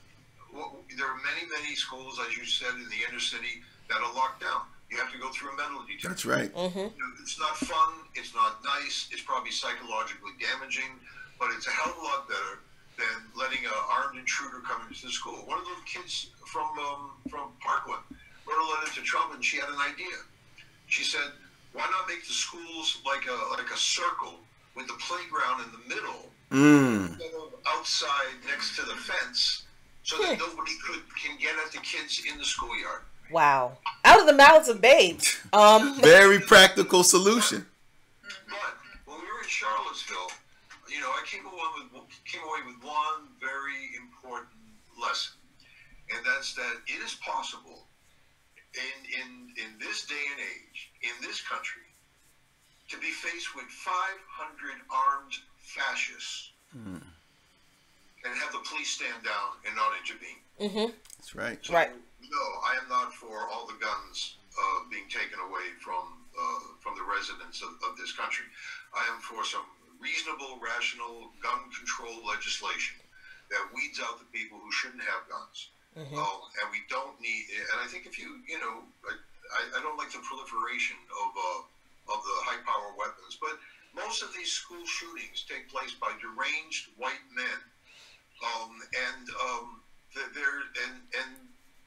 [SPEAKER 3] there are many schools, as you said, in the inner city that are locked down. You have to go through a metal detector.
[SPEAKER 1] That's right.
[SPEAKER 3] It's not fun. It's not nice. It's probably psychologically damaging, but it's a hell of a lot better than letting an armed intruder come into the school. One of those kids from Parkland wrote a letter to Trump, and she had an idea. She said, "Why not make the schools like a circle with the playground in the middle, instead of outside next to the fence, so that nobody can get at the kids in the schoolyard?"
[SPEAKER 2] Wow. Out of the mouths of babes.
[SPEAKER 1] Very practical solution.
[SPEAKER 3] But when we were in Charlottesville, I came away with one very important lesson, and that's that it is possible in this day and age, in this country, to be faced with 500 armed fascists and have the police stand down and not intervene.
[SPEAKER 1] That's right.
[SPEAKER 3] So,
[SPEAKER 2] Right.
[SPEAKER 3] no, I am not for all the guns being taken away from the residents of this country. I am for some reasonable, rational gun control legislation that weeds out the people who shouldn't have guns. And we don't need. And I think if I don't like the proliferation of the high power weapons, but most of these school shootings take place by deranged white men, and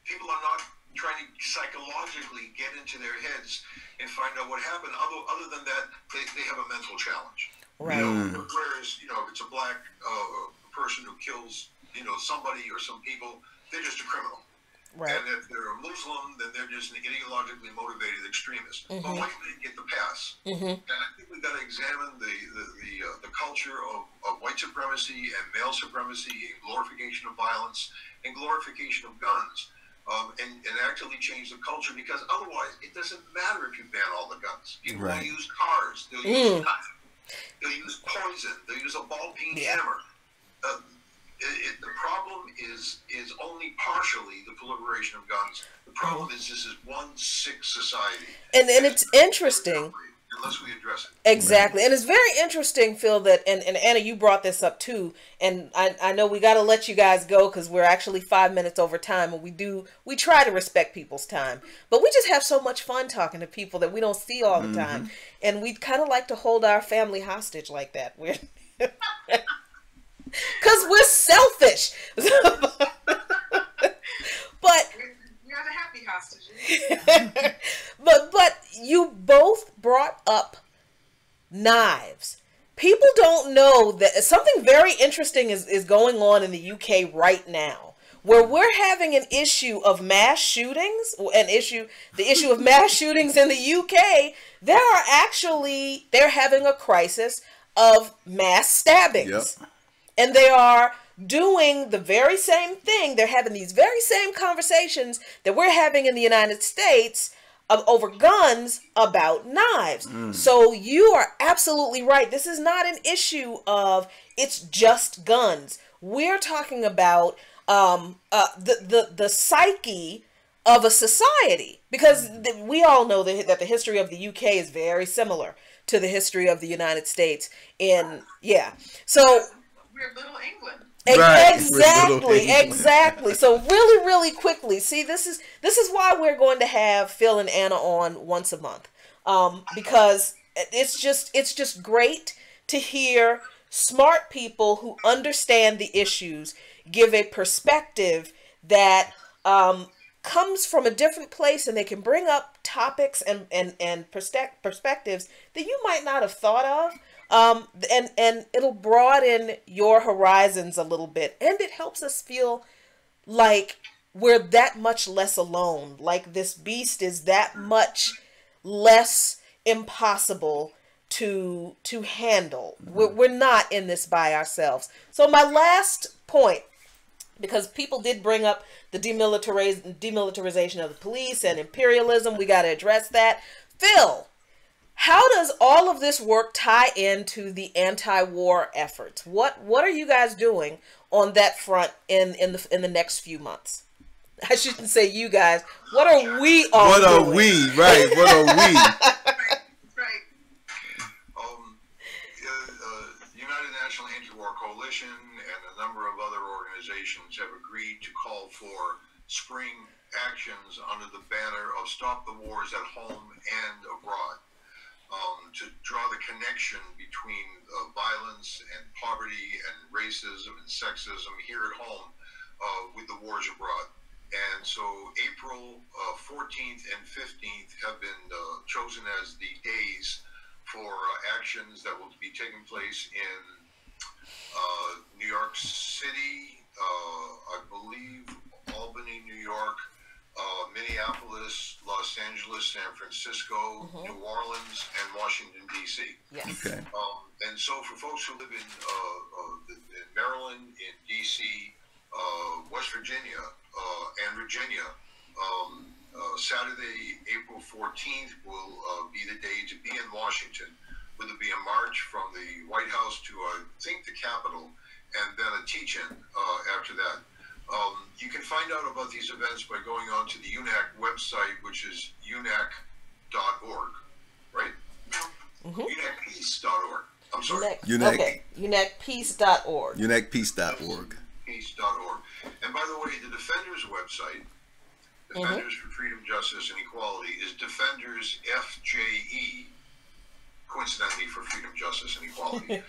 [SPEAKER 3] people are not trying to psychologically get into their heads and find out what happened. Other than that, they have a mental challenge.
[SPEAKER 2] Right.
[SPEAKER 3] Whereas if it's a black person who kills somebody or some people, they're just a criminal.
[SPEAKER 2] Right.
[SPEAKER 3] And if they're a Muslim, then they're just an ideologically motivated extremist. But white men get the pass. And I think we've got to examine the culture of white supremacy and male supremacy and glorification of violence and glorification of guns. And actually change the culture, because otherwise it doesn't matter if you ban all the guns. People will use cars, they'll use knives, they'll use poison, they'll use a ball-peen hammer. The problem is only partially the proliferation of guns. The problem is this is one sick society.
[SPEAKER 2] And it's interesting.
[SPEAKER 3] Unless we address it.
[SPEAKER 2] Exactly. And it's very interesting, Phil, that, and Anna, you brought this up too, and I know we got to let you guys go because we're actually 5 minutes over time, and we try to respect people's time, but we just have so much fun talking to people that we don't see all the time, and we'd kind of like to hold our family hostage like that. Because we're selfish. But
[SPEAKER 4] You're the happy hostages.
[SPEAKER 2] But you both brought up knives. People don't know that something very interesting is going on in the UK right now, where we're having an issue of mass shootings, the issue of mass shootings in the UK. They're having a crisis of mass stabbings.
[SPEAKER 1] Yep.
[SPEAKER 2] And they are doing the very same thing. They're having these very same conversations that we're having in the United States over guns about knives. So you are absolutely right. This is not an issue of it's just guns. We're talking about the psyche of a society, because we all know that the history of the UK is very similar to the history of the United States. So
[SPEAKER 4] We're Little England.
[SPEAKER 1] Right.
[SPEAKER 2] Exactly. So really quickly, see, this is why we're going to have Phil and Anna on once a month, because it's just great to hear smart people who understand the issues give a perspective that comes from a different place, and they can bring up topics and perspectives that you might not have thought of. And it'll broaden your horizons a little bit, and it helps us feel like we're that much less alone, like this beast is that much less impossible to handle. We're not in this by ourselves. So my last point, because people did bring up the demilitarization of the police and imperialism, we got to address that. Phil, how does all of this work tie into the anti-war efforts? What are you guys doing on that front in the next few months? I shouldn't say you guys. What are we all doing?
[SPEAKER 1] What are we? Right. What are we?
[SPEAKER 4] Right.
[SPEAKER 3] United National Anti-War Coalition and a number of other organizations have agreed to call for spring actions under the banner of Stop the Wars at Home and Abroad, to draw the connection between violence and poverty and racism and sexism here at home with the wars abroad. And so April 14th and 15th have been chosen as the days for actions that will be taking place in New York City, I believe Albany, New York, Minneapolis, Los Angeles, San Francisco, New Orleans, and Washington, D.C.
[SPEAKER 2] Yes.
[SPEAKER 1] Okay.
[SPEAKER 3] And so for folks who live in Maryland, in D.C., West Virginia, and Virginia, Saturday, April 14th will be the day to be in Washington. Will be a march from the White House to, I think, the Capitol, and then a teach-in after that. You can find out about these events by going on to the UNAC website, which is unac.org, right? UNACpeace.org. I'm sorry.
[SPEAKER 1] UNAC.
[SPEAKER 2] UNACpeace.org.
[SPEAKER 1] UNACpeace.org.
[SPEAKER 3] Peace.org. And by the way, the Defenders website, Defenders for Freedom, Justice, and Equality, is Defenders FJE, coincidentally for Freedom, Justice, and Equality.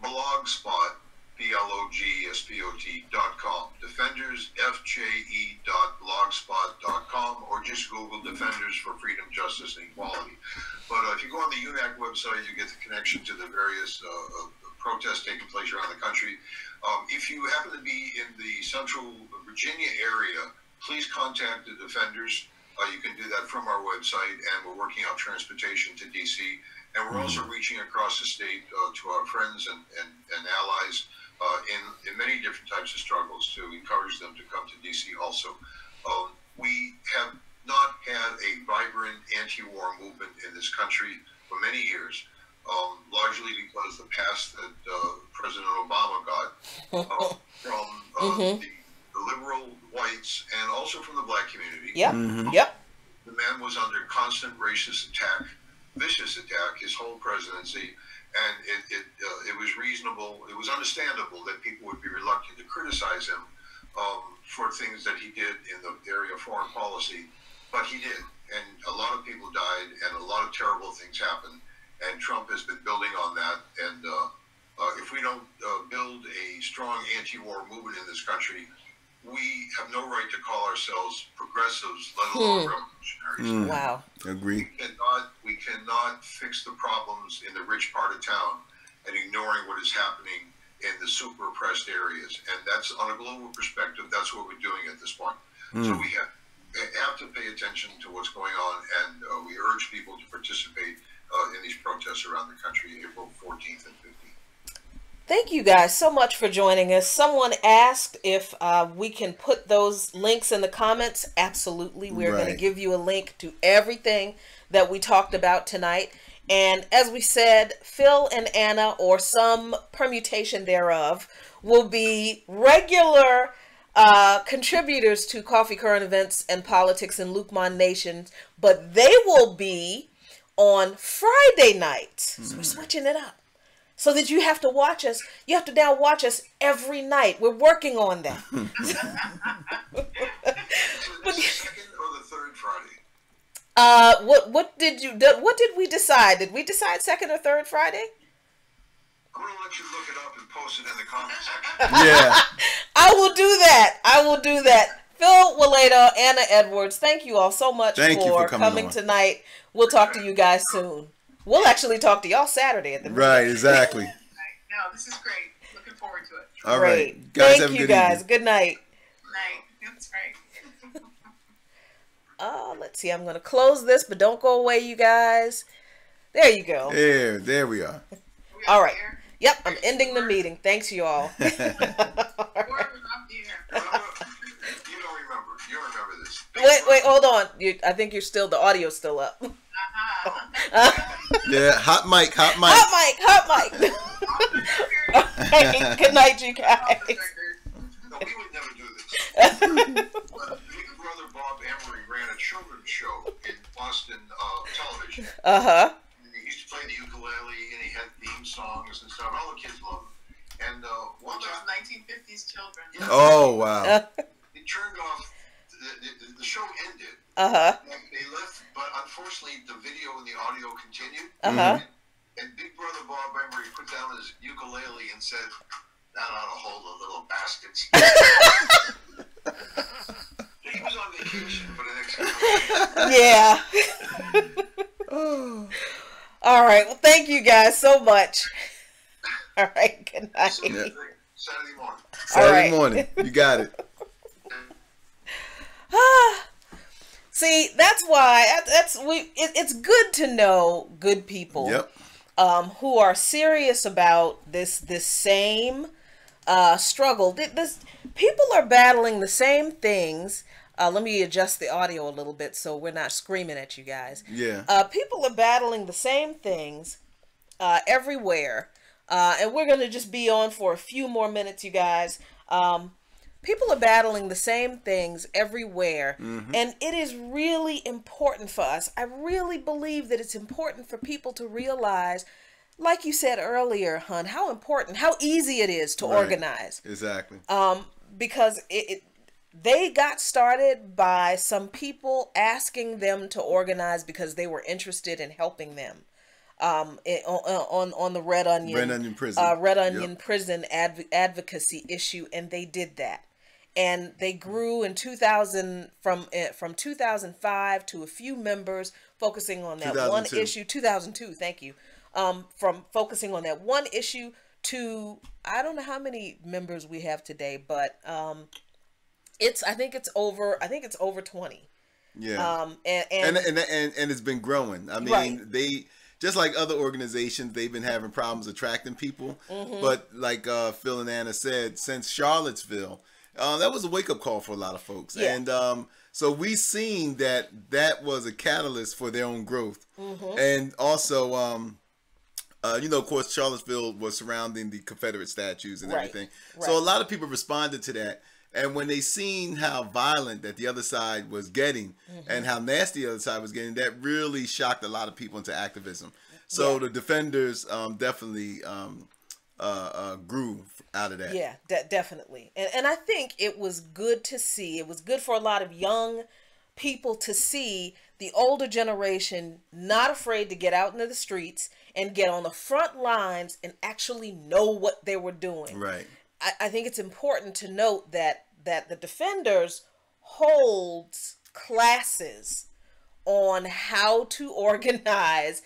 [SPEAKER 3] Blogspot, blogspot.com, defendersfje.blogspot.com, or just Google Defenders for Freedom, Justice, and Equality. But if you go on the UNAC website, you get the connection to the various protests taking place around the country. If you happen to be in the Central Virginia area, please contact the Defenders. You can do that from our website, and we're working out transportation to D.C. And we're also reaching across the state to our friends and allies in many different types of struggles to encourage them to come to D.C. also. We have not had a vibrant anti-war movement in this country for many years, largely because the pass that President Obama got from the liberal whites and also from the black community.
[SPEAKER 2] Yep.
[SPEAKER 3] The man was under constant racist attack, vicious attack, his whole presidency, and it was reasonable, it was understandable that people would be reluctant to criticize him for things that he did in the area of foreign policy, but he did, and a lot of people died, and a lot of terrible things happened, and Trump has been building on that, and if we don't build a strong anti-war movement in this country, we have no right to call ourselves progressives, let alone revolutionaries.
[SPEAKER 2] Wow.
[SPEAKER 1] Agree.
[SPEAKER 3] We cannot fix the problems in the rich part of town and ignoring what is happening in the super oppressed areas. And that's, on a global perspective, that's what we're doing at this point. So we have to pay attention to what's going on, and we urge people to participate in these protests around the country, April 14th and 15th.
[SPEAKER 2] Thank you guys so much for joining us. Someone asked if we can put those links in the comments. Absolutely. We're going to give you a link to everything that we talked about tonight. And as we said, Phil and Anna, or some permutation thereof, will be regular contributors to Coffee, Current Events, and Politics in Luqman Nation, but they will be on Friday nights. So we're switching it up, so that you have to watch us. You have to now watch us every night. We're working on that.
[SPEAKER 3] So the second or the third Friday?
[SPEAKER 2] What did we decide? Did we decide second or third Friday?
[SPEAKER 3] I'm going to let you look it up and post it in the comment section.
[SPEAKER 1] Yeah.
[SPEAKER 2] I will do that. I will do that. Phil Wilayto, Anna Edwards, thank you all so much for coming tonight. We'll talk to you guys soon. We'll actually talk to y'all Saturday at the meeting.
[SPEAKER 1] Right, exactly.
[SPEAKER 4] No, this is great. Looking forward to it.
[SPEAKER 1] All right. Guys,
[SPEAKER 2] thank you guys. Good night.
[SPEAKER 4] Night. That's right.
[SPEAKER 2] Let's see. I'm going to close this, but don't go away, you guys. There you go.
[SPEAKER 1] There we are.
[SPEAKER 2] All right. Yep, I'm ending the meeting. Thanks, you all.
[SPEAKER 3] You don't remember. You don't remember this.
[SPEAKER 2] Wait, hold on. I think the audio's still up.
[SPEAKER 1] Yeah, hot mic.
[SPEAKER 2] Hot mic. Okay, good night, you guys.
[SPEAKER 3] No, we would never do this. But Big Brother Bob Emery ran a children's show in Boston television. He used to play the ukulele, and he had theme songs and stuff. All the kids loved him. And one
[SPEAKER 4] Those
[SPEAKER 3] time,
[SPEAKER 4] 1950s children.
[SPEAKER 3] yeah,
[SPEAKER 1] Oh wow.
[SPEAKER 3] he turned off. The show ended.
[SPEAKER 2] Uh-huh.
[SPEAKER 3] And they left, but unfortunately, the video and the audio continued.
[SPEAKER 2] Uh-huh.
[SPEAKER 3] And Big Brother Bob Emery put down his ukulele and said, "That ought to hold the little baskets." He was on vacation for the next couple of days.
[SPEAKER 2] Yeah. All right. Well, thank you guys so much. All right. Good night.
[SPEAKER 3] Saturday morning.
[SPEAKER 1] Saturday morning. You got it.
[SPEAKER 2] See, that's why it's good to know good people.
[SPEAKER 1] Yep.
[SPEAKER 2] Who are serious about this same struggle. People are battling the same things. Let me adjust the audio a little bit so we're not screaming at you guys.
[SPEAKER 1] Yeah.
[SPEAKER 2] People are battling the same things everywhere. And we're going to just be on for a few more minutes, you guys. People are battling the same things everywhere. And it is really important for us. I really believe that it's important for people to realize, like you said earlier, Hun, how easy it is to organize.
[SPEAKER 1] Exactly.
[SPEAKER 2] Because they got started by some people asking them to organize because they were interested in helping them. On the Red Onion Prison advocacy issue, and they did that. And they grew in 2000 from 2005 to a few members focusing on that
[SPEAKER 1] 2002.
[SPEAKER 2] one issue. 2002, thank you. From focusing on that one issue to, I don't know how many members we have today, but I think it's over 20.
[SPEAKER 1] Yeah. And it's been growing. I mean, they, just like other organizations, they've been having problems attracting people. But like Phil and Anna said, since Charlottesville, that was a wake-up call for a lot of folks.
[SPEAKER 2] Yeah.
[SPEAKER 1] And so we seen that was a catalyst for their own growth. And also, of course, Charlottesville was surrounding the Confederate statues and everything. So a lot of people responded to that. And when they seen how violent that the other side was getting and how nasty the other side was getting, that really shocked a lot of people into activism. So the defenders definitely grew out of that.
[SPEAKER 2] Yeah, definitely. And I think it was good to see. It was good for a lot of young people to see the older generation not afraid to get out into the streets and get on the front lines and actually know what they were doing.
[SPEAKER 1] Right.
[SPEAKER 2] I think it's important to note that the defenders holds classes on how to organize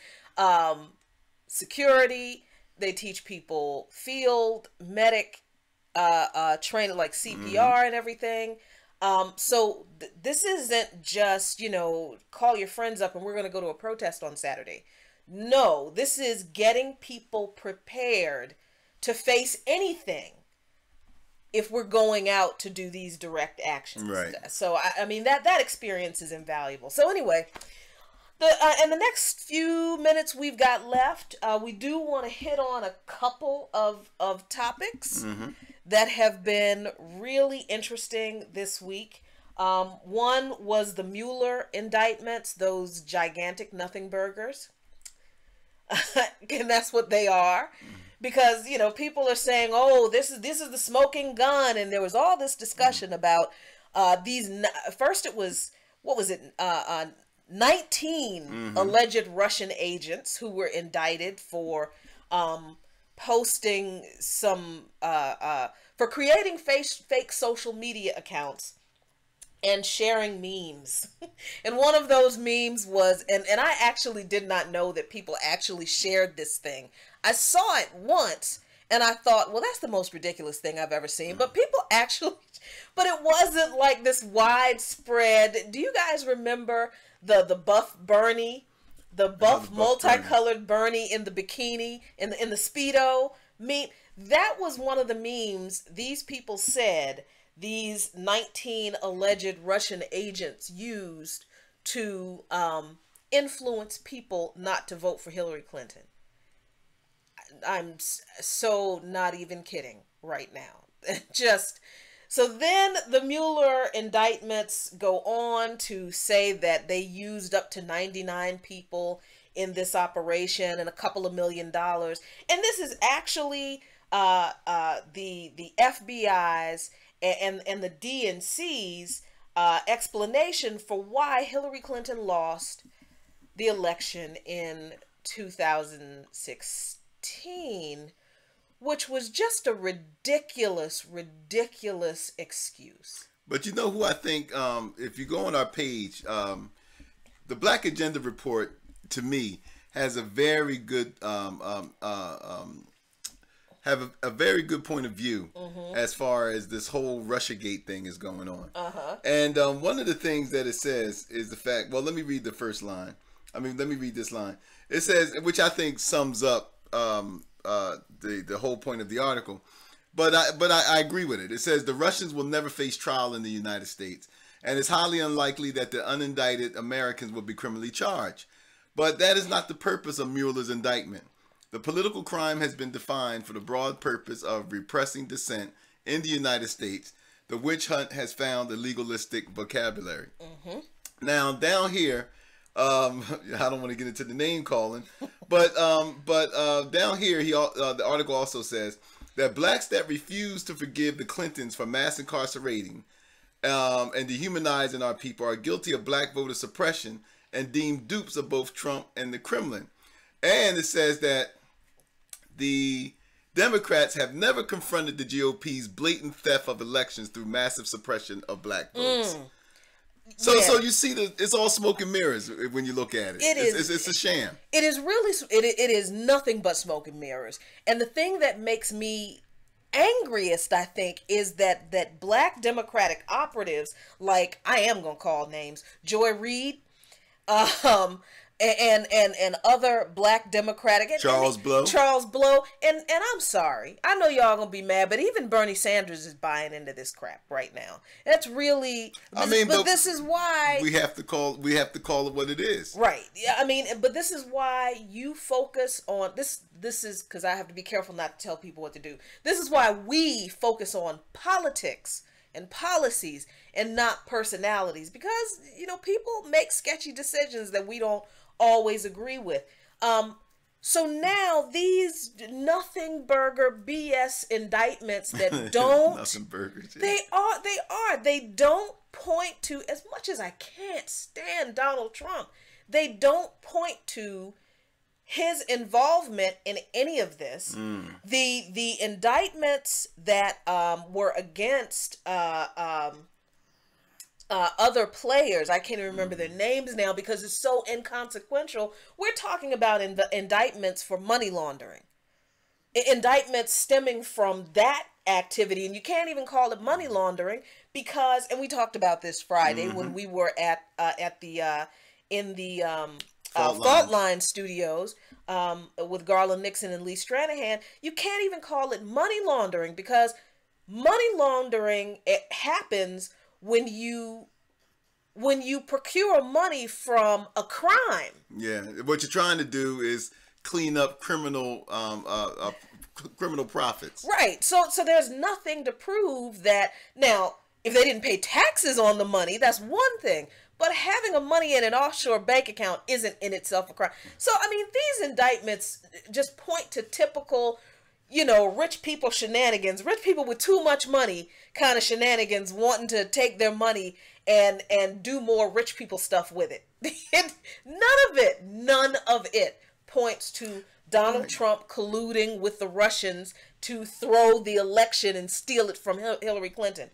[SPEAKER 2] security. They teach people field medic training like CPR and everything. So this isn't just, call your friends up and we're going to go to a protest on Saturday. No, this is getting people prepared to face anything if we're going out to do these direct actions.
[SPEAKER 1] Right.
[SPEAKER 2] So, I mean, that experience is invaluable. So anyway, in the next few minutes we've got left, we do want to hit on a couple of topics that have been really interesting this week. One was the Mueller indictments, those gigantic nothing burgers. And that's what they are. Because, people are saying, oh, this is the smoking gun. And there was all this discussion about these. First it was, 19 alleged Russian agents who were indicted for posting some, for creating fake social media accounts and sharing memes. And one of those memes was, and I actually did not know that people actually shared this thing. I saw it once and I thought, well, that's the most ridiculous thing I've ever seen. But people actually, but it wasn't like this widespread. Do you guys remember the Buff Bernie the buff
[SPEAKER 1] buff Bernie.
[SPEAKER 2] multicolored Bernie in the bikini, in the Speedo meme. That was one of the memes these people said these 19 alleged Russian agents used to influence people not to vote for Hillary Clinton. I'm so not even kidding right now. Just so then the Mueller indictments go on to say that they used up to 99 people in this operation and a couple of $1 million. And this is actually the FBI's and the DNC's explanation for why Hillary Clinton lost the election in 2016, which was just a ridiculous excuse.
[SPEAKER 1] But you know who I think, if you go on our page, the Black Agenda Report, to me, has a very good have a very good point of view as far as this whole Russiagate thing is going on. And one of the things that it says is the fact, well, let me read the first line. Let me read this line. It says, which I think sums up the whole point of the article. But I agree with it. It says the Russians will never face trial in the United States, and it's highly unlikely that the unindicted Americans will be criminally charged. But that is not the purpose of Mueller's indictment. The political crime has been defined for the broad purpose of repressing dissent in the United States. The witch hunt has found a legalistic vocabulary. Now, down here, I don't want to get into the name calling, but down here, the article also says that blacks that refuse to forgive the Clintons for mass incarcerating and dehumanizing our people are guilty of black voter suppression and deemed dupes of both Trump and the Kremlin. And it says that the Democrats have never confronted the GOP's blatant theft of elections through massive suppression of black votes. So you see, it's all smoke and mirrors when you look at it. It's a sham.
[SPEAKER 2] It is really, it is nothing but smoke and mirrors. And the thing that makes me angriest, I think, is that black Democratic operatives, like, I am gonna call names, Joy Reid, and other black Democratic,
[SPEAKER 1] Charles Blow,
[SPEAKER 2] and I'm sorry, I know y'all gonna be mad, but even Bernie Sanders is buying into this crap right now. That's really, but this is why
[SPEAKER 1] we have to call it what it is,
[SPEAKER 2] right? Yeah, I mean, but this is why you focus on this. This is because I have to be careful not to tell people what to do. This is why we focus on politics and policies and not personalities, because people make sketchy decisions that we don't always agree with. So now these nothing burger BS indictments that don't
[SPEAKER 1] nothing burgers,
[SPEAKER 2] yeah. they don't point to, as much as I can't stand Donald Trump, they don't point to his involvement in any of this. The indictments that were against other players, I can't even remember their names now because it's so inconsequential. We're talking about indictments for money laundering, indictments stemming from that activity, and you can't even call it money laundering because, and we talked about this Friday when we were at the Fault Line Studios with Garland Nixon and Lee Stranahan. You can't even call it money laundering because money laundering, it happens when you procure money from a crime. Yeah,
[SPEAKER 1] what you're trying to do is clean up criminal profits.
[SPEAKER 2] Right. So there's nothing to prove that. Now, if they didn't pay taxes on the money, that's one thing. But having a money in an offshore bank account isn't in itself a crime. So, I mean, these indictments just point to typical, rich people shenanigans, rich people with too much money kind of shenanigans, wanting to take their money and do more rich people stuff with it. None of it points to Donald Trump colluding with the Russians to throw the election and steal it from Hillary Clinton.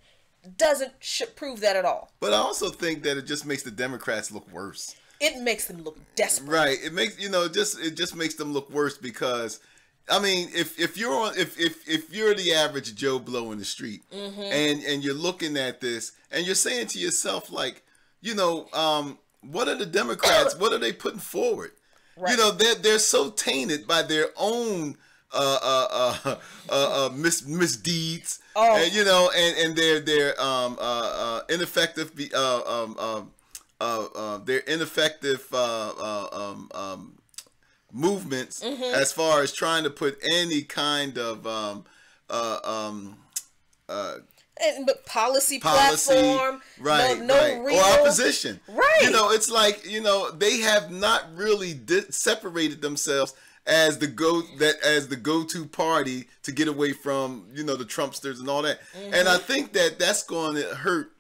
[SPEAKER 2] Doesn't prove that at all.
[SPEAKER 1] But I also think that it just makes the Democrats look worse.
[SPEAKER 2] It makes them look desperate.
[SPEAKER 1] Right. It makes it just makes them look worse because, I mean, if you're the average Joe Blow in the street and you're looking at this and you're saying to yourself, like, what are the Democrats, what are they putting forward?
[SPEAKER 2] Right.
[SPEAKER 1] You know, they're so tainted by their own misdeeds, and you know, and their ineffective their ineffective movements as far as trying to put any kind of
[SPEAKER 2] but policy platform,
[SPEAKER 1] right,
[SPEAKER 2] no
[SPEAKER 1] right,
[SPEAKER 2] real,
[SPEAKER 1] or opposition,
[SPEAKER 2] right?
[SPEAKER 1] You know, it's like, you know, they have not really separated themselves as the go-to party to get away from, you know, the Trumpsters and all that. And I think that that's going to hurt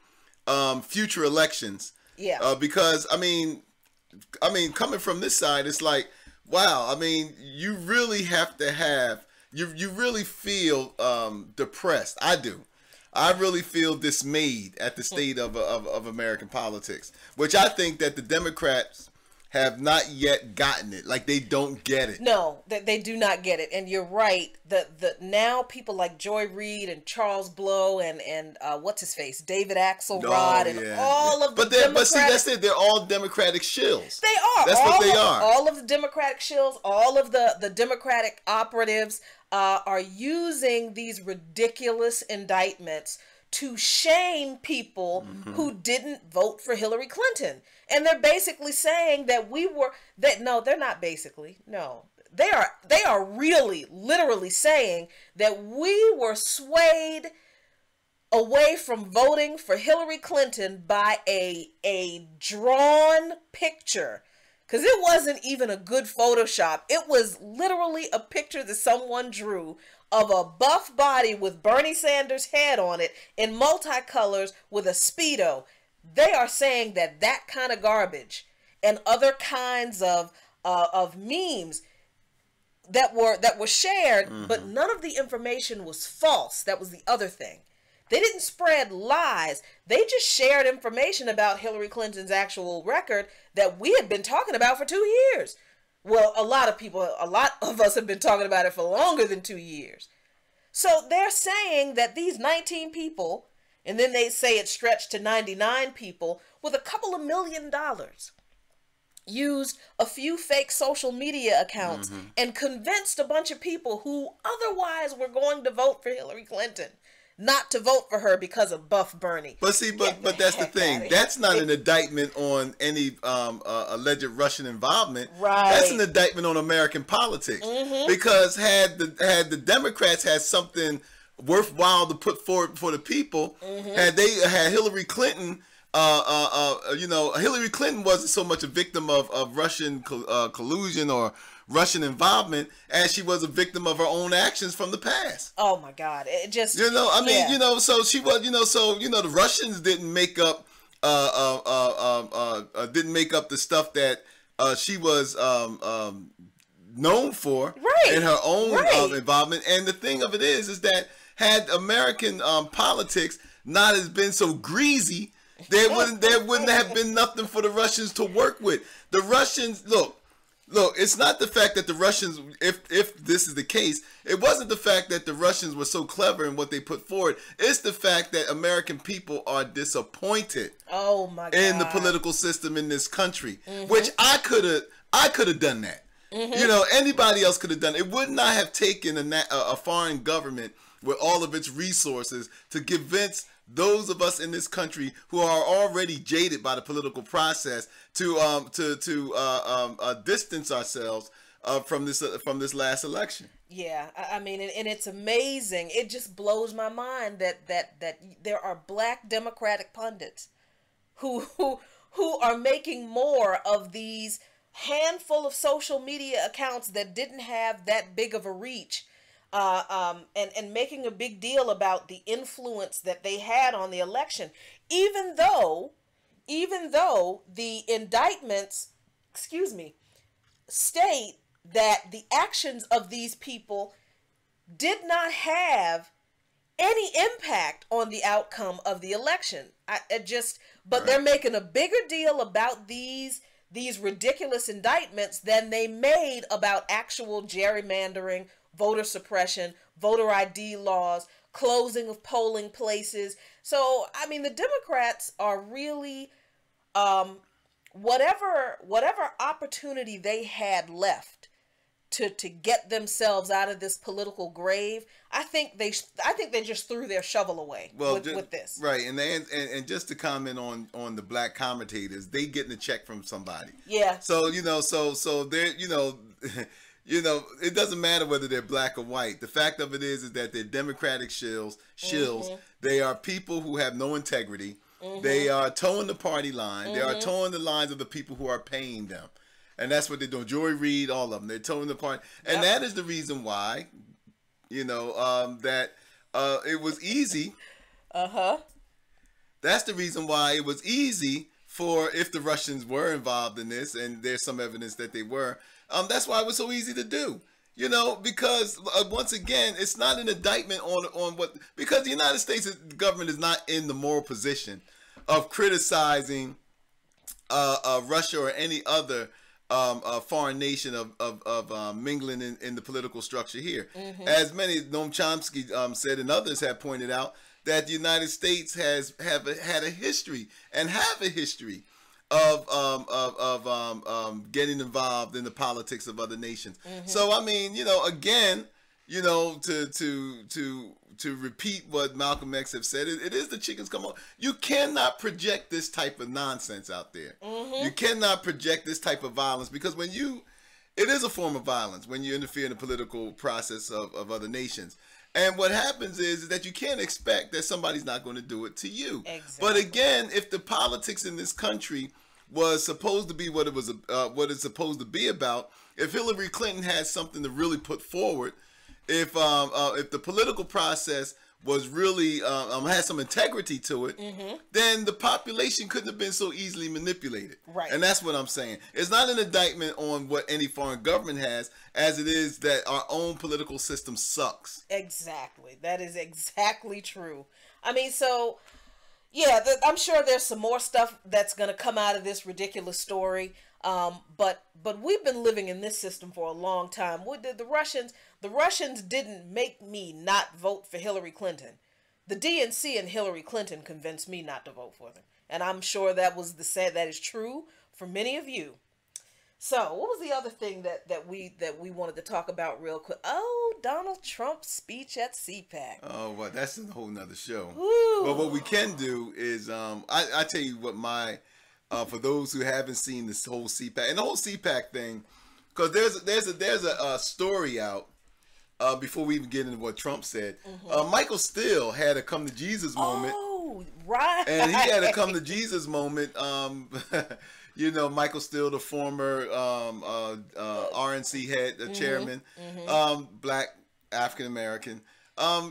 [SPEAKER 1] future elections.
[SPEAKER 2] Yeah.
[SPEAKER 1] Because I mean, coming from this side, it's like, wow. I mean, you really have to have you really feel depressed. I do. I really feel dismayed at the state of American politics, which I think that the Democrats have not yet gotten it. Like, they don't get it.
[SPEAKER 2] No, they do not get it. And you're right. The now people like Joy Reid and Charles Blow and what's his face, David Axelrod, and all of the Democratic...
[SPEAKER 1] But see, that's it. They're all Democratic shills.
[SPEAKER 2] They are.
[SPEAKER 1] That's what they are.
[SPEAKER 2] All of the Democratic shills, all of the Democratic operatives are using these ridiculous indictments to shame people who didn't vote for Hillary Clinton. And they're basically saying that no, they're not basically. No. They are really, literally saying that we were swayed away from voting for Hillary Clinton by a drawn picture. Because it wasn't even a good Photoshop. It was literally a picture that someone drew of a buff body with Bernie Sanders' head on it in multicolors with a Speedo. They are saying that kind of garbage and other kinds of memes that were shared, but none of the information was false. That was the other thing. They didn't spread lies. They just shared information about Hillary Clinton's actual record that we had been talking about for 2 years. Well, a lot of us have been talking about it for longer than 2 years. So they're saying that these 19 people, and then they say it stretched to 99 people with a couple of $1 million, used a few fake social media accounts and convinced a bunch of people who otherwise were going to vote for Hillary Clinton not to vote for her because of buff Bernie.
[SPEAKER 1] But see, but that's the thing. That's not an indictment on any alleged Russian involvement.
[SPEAKER 2] Right.
[SPEAKER 1] That's an indictment on American politics. Because had the Democrats had something worthwhile to put forward for the people, had Hillary Clinton, you know, Hillary Clinton wasn't so much a victim of Russian collusion or Russian involvement as she was a victim of her own actions from the past.
[SPEAKER 2] Oh my God! It just,
[SPEAKER 1] you know, I mean, you know, so she was, you know, so you know, the Russians didn't make up the stuff that she was known for in her own involvement. And the thing of it is that had American politics not has been so greasy, there wouldn't have been nothing for the Russians to work with. The Russians, look, it's not the fact that the Russians, if this is the case, it wasn't the fact that the Russians were so clever in what they put forward. It's the fact that American people are disappointed in the political system in this country, which I could have done that. You know, anybody else could have done it. It would not have taken a foreign government with all of its resources to convince those of us in this country who are already jaded by the political process to distance ourselves from this last election.
[SPEAKER 2] Yeah, I mean, and it's amazing. It just blows my mind that there are black Democratic pundits who are making more of these handful of social media accounts that didn't have that big of a reach. And making a big deal about the influence that they had on the election, even though the indictments, state that the actions of these people did not have any impact on the outcome of the election. But they're making a bigger deal about these ridiculous indictments than they made about actual gerrymandering, voter suppression, voter ID laws, closing of polling places. So, I mean, the Democrats are really whatever opportunity they had left to get themselves out of this political grave, I think they just threw their shovel away with this.
[SPEAKER 1] Right, and just to comment on the black commentators, they getting a check from somebody.
[SPEAKER 2] Yeah.
[SPEAKER 1] So so they're it doesn't matter whether they're black or white. The fact of it is that they're Democratic shills. They are people who have no integrity. They are towing the party line. They are towing the lines of the people who are paying them. And that's what they're doing. Joy Reid, all of them. They're towing the party. And that is the reason why, that it was easy. That's the reason why it was easy for, if the Russians were involved in this, and there's some evidence that they were, that's why it was so easy to do. Because once again, it's not an indictment on what, because the United States government is not in the moral position of criticizing Russia or any other foreign nation of mingling in the political structure here. As many, Noam Chomsky said, and others have pointed out, that the United States had a history and have a history of getting involved in the politics of other nations. So I mean, again, to repeat what Malcolm X have said, it is the chickens come home. You cannot project this type of nonsense out there. You cannot project this type of violence, because it is a form of violence when you interfere in the political process of other nations. And what happens is that you can't expect that somebody's not going to do it to you.
[SPEAKER 2] Exactly.
[SPEAKER 1] But again, if the politics in this country was supposed to be what it's supposed to be about, if Hillary Clinton had something to really put forward, if the political process was really had some integrity to it, then the population couldn't have been so easily manipulated.
[SPEAKER 2] Right.
[SPEAKER 1] And that's what I'm saying. It's not an indictment on what any foreign government has, as it is that our own political system sucks.
[SPEAKER 2] Exactly. That is exactly true. I mean, so yeah, I'm sure there's some more stuff that's going to come out of this ridiculous story. But we've been living in this system for a long time. The Russians didn't make me not vote for Hillary Clinton. The DNC and Hillary Clinton convinced me not to vote for them. And I'm sure that is true for many of you. So what was the other thing that we wanted to talk about real quick? Oh, Donald Trump's speech at CPAC.
[SPEAKER 1] Oh, well, that's a whole nother show.
[SPEAKER 2] Ooh.
[SPEAKER 1] But what we can do is, I tell you what for those who haven't seen this whole CPAC, and the whole CPAC thing, because there's a story out, before we even get into what Trump said. Michael Steele had a come to Jesus moment.
[SPEAKER 2] Oh, right.
[SPEAKER 1] And he had a come to Jesus moment. Michael Steele, the former RNC head, the chairman, black African American.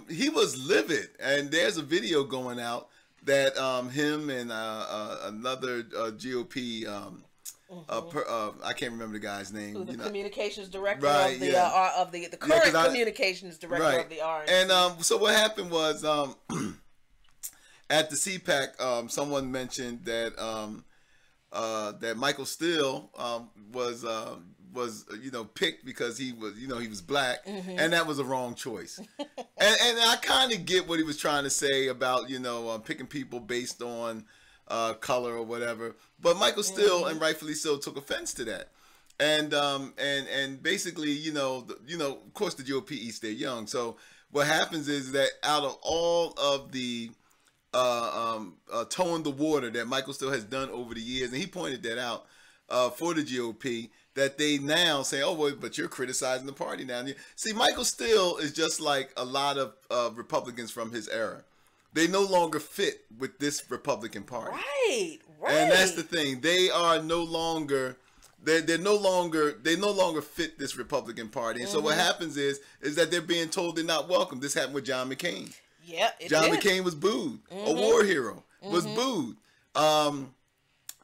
[SPEAKER 1] He was livid, and there's a video going out that him and another GOP, I can't remember the guy's name.
[SPEAKER 2] The communications director,
[SPEAKER 1] right,
[SPEAKER 2] of the current communications director of the RNC.
[SPEAKER 1] And so what happened was, at the CPAC, someone mentioned that that Michael Steele was picked because he was black, and that was a wrong choice. and I kind of get what he was trying to say about picking people based on color or whatever. But Michael Steele, and rightfully so, took offense to that. And basically, of course the GOP eats their young. So what happens is that out of all of the towing the water that Michael Steele has done over the years, and he pointed that out for the GOP, that they now say, oh, well, but you're criticizing the party now. See, Michael Steele is just like a lot of Republicans from his era. They no longer fit with this Republican Party.
[SPEAKER 2] Right.
[SPEAKER 1] And that's the thing. They are no longer. They no longer fit this Republican Party. And so what happens is that they're being told they're not welcome. This happened with John McCain.
[SPEAKER 2] Yeah,
[SPEAKER 1] John McCain was booed. A war hero was booed.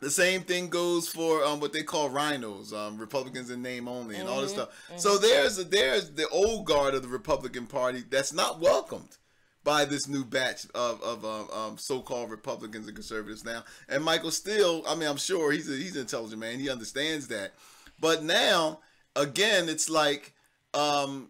[SPEAKER 1] The same thing goes for what they call rhinos, Republicans in name only, and all this stuff. So there's the old guard of the Republican Party that's not welcomed by this new batch of so-called Republicans and conservatives now. And Michael Steele, I mean, I'm sure he's an intelligent man. He understands that. But now, again, it's like, like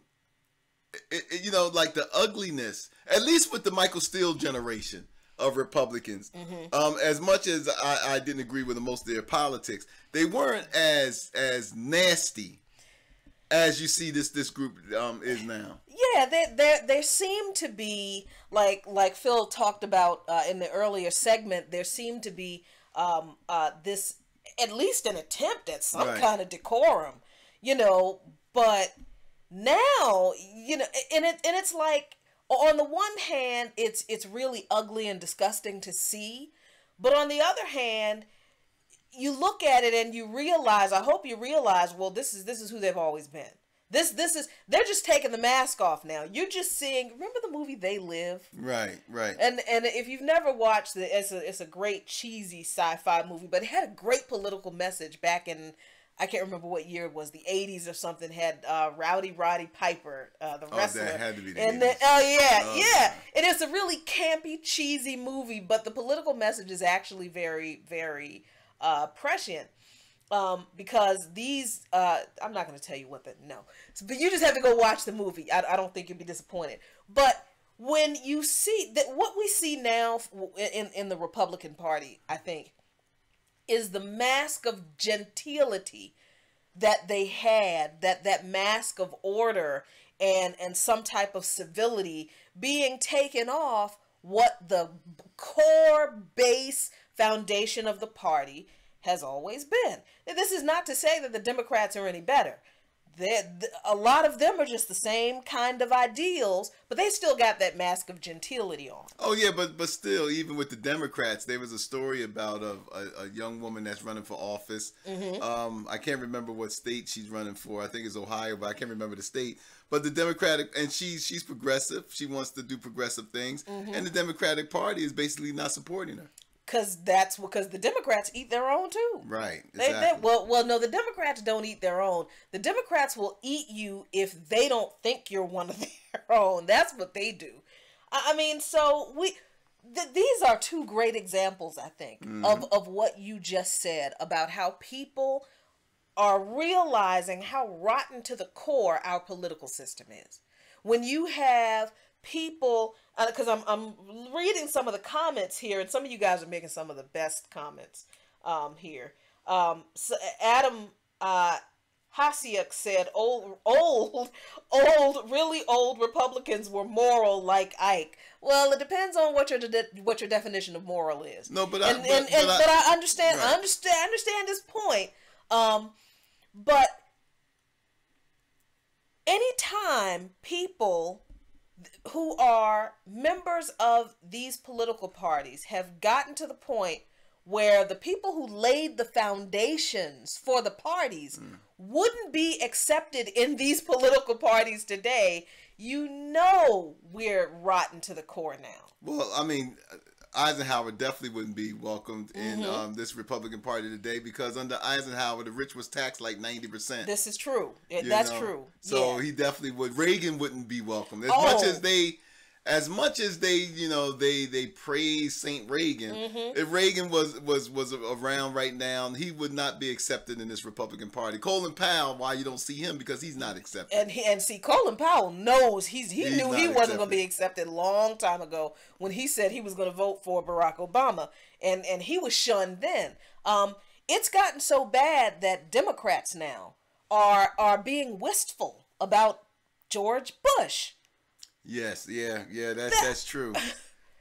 [SPEAKER 1] the ugliness, at least with the Michael Steele generation, of Republicans. As much as I didn't agree with most of their politics, they weren't as nasty as you see this group is now.
[SPEAKER 2] Yeah, there seem to be, like Phil talked about in the earlier segment, there seemed to be this, at least an attempt at some kind of decorum, but now, and it's like, on the one hand, it's really ugly and disgusting to see, but on the other hand, you look at it and you realize, I hope you realize, well, this is who they've always been. They're just taking the mask off now. You're just seeing, remember the movie They Live?
[SPEAKER 1] Right.
[SPEAKER 2] And if you've never watched it, it's a great cheesy sci-fi movie, but it had a great political message back in, I can't remember what year it was, the 80s or something. Had Rowdy Roddy Piper, the wrestler.
[SPEAKER 1] That had to be the
[SPEAKER 2] and
[SPEAKER 1] 80s.
[SPEAKER 2] then, yeah. And it's a really campy, cheesy movie, but the political message is actually very, very prescient. Because these, I'm not going to tell you but you just have to go watch the movie. I don't think you'll be disappointed. But when you see that, what we see now in the Republican Party, I think, is the mask of gentility that they had, that mask of order and some type of civility being taken off what the core base foundation of the party has always been. This is not to say that the Democrats are any better. A lot of them are just the same kind of ideals, but they still got that mask of gentility on.
[SPEAKER 1] Oh yeah, but still, even with the Democrats, there was a story about a young woman that's running for office. I can't remember what state she's running for. I think it's Ohio, but I can't remember the state. But the Democratic, and she's progressive. She wants to do progressive things, and the Democratic Party is basically not supporting her.
[SPEAKER 2] Because the Democrats eat their own too.
[SPEAKER 1] Right.
[SPEAKER 2] Exactly. No, the Democrats don't eat their own. The Democrats will eat you if they don't think you're one of their own. That's what they do. I mean, so these are two great examples, I think, of what you just said about how people are realizing how rotten to the core our political system is. When you have people, because I'm reading some of the comments here, and some of you guys are making some of the best comments here. So Adam Hasiuk said, really old Republicans were moral like Ike. Well, it depends on what your definition of moral is.
[SPEAKER 1] No, but
[SPEAKER 2] I understand. Right. I understand this point. But anytime people who are members of these political parties have gotten to the point where the people who laid the foundations for the parties wouldn't be accepted in these political parties today, we're rotten to the core now.
[SPEAKER 1] Well, I mean, Eisenhower definitely wouldn't be welcomed in this Republican Party today, because under Eisenhower, the rich was taxed like 90%.
[SPEAKER 2] This is true. That's true.
[SPEAKER 1] So he definitely would. Reagan wouldn't be welcomed as much as they they praise Saint Reagan. If Reagan was around right now, he would not be accepted in this Republican Party. Colin Powell, why you don't see him? Because he's not accepted.
[SPEAKER 2] And see, Colin Powell knows he knew he wasn't going to be accepted a long time ago when he said he was going to vote for Barack Obama, and he was shunned then. It's gotten so bad that Democrats now are being wistful about George Bush.
[SPEAKER 1] Yes, that's true.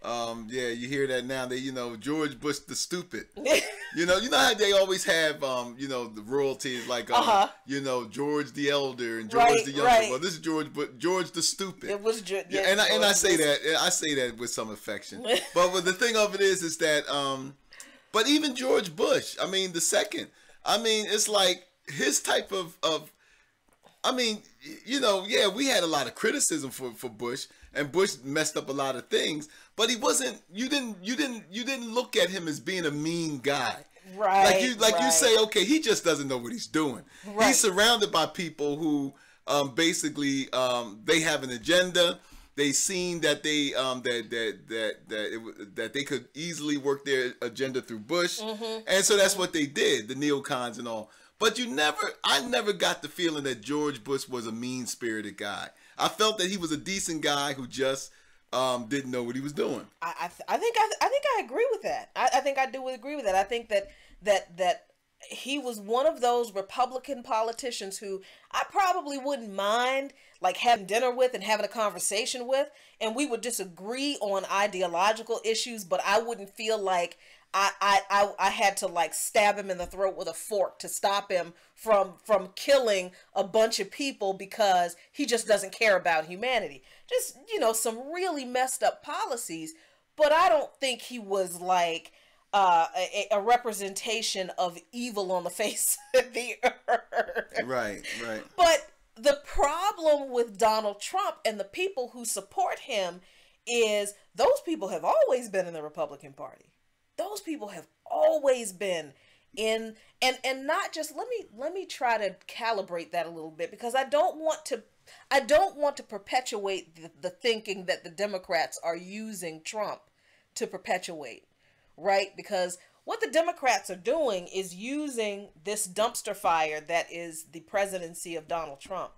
[SPEAKER 1] You hear that now. They, George Bush the stupid. you know how they always have, the royalties like, George the Elder and George the Younger. Right. Well, this is George the stupid.
[SPEAKER 2] It was
[SPEAKER 1] I say that with some affection. But the thing of it is that, but even George Bush, I mean, the second, it's like his type of we had a lot of criticism for Bush, and Bush messed up a lot of things, but he wasn't. You didn't look at him as being a mean guy,
[SPEAKER 2] right?
[SPEAKER 1] You say, okay, he just doesn't know what he's doing. Right. He's surrounded by people who basically they have an agenda. They seen that they that they could easily work their agenda through Bush, and so that's what they did, the neocons and all. But I never got the feeling that George Bush was a mean-spirited guy. I felt that he was a decent guy who just didn't know what he was doing.
[SPEAKER 2] I think I agree with that. I think I do agree with that. I think that he was one of those Republican politicians who I probably wouldn't mind like having dinner with and having a conversation with, and we would disagree on ideological issues, but I wouldn't feel like I had to like stab him in the throat with a fork to stop him from killing a bunch of people because he just doesn't care about humanity. Just, some really messed up policies, but I don't think he was like a representation of evil on the face of the earth.
[SPEAKER 1] Right.
[SPEAKER 2] But the problem with Donald Trump and the people who support him is those people have always been in the Republican Party. Those people have always been in, and not just, let me try to calibrate that a little bit, because I don't want to perpetuate the thinking that the Democrats are using Trump to perpetuate, right? Because what the Democrats are doing is using this dumpster fire that is the presidency of Donald Trump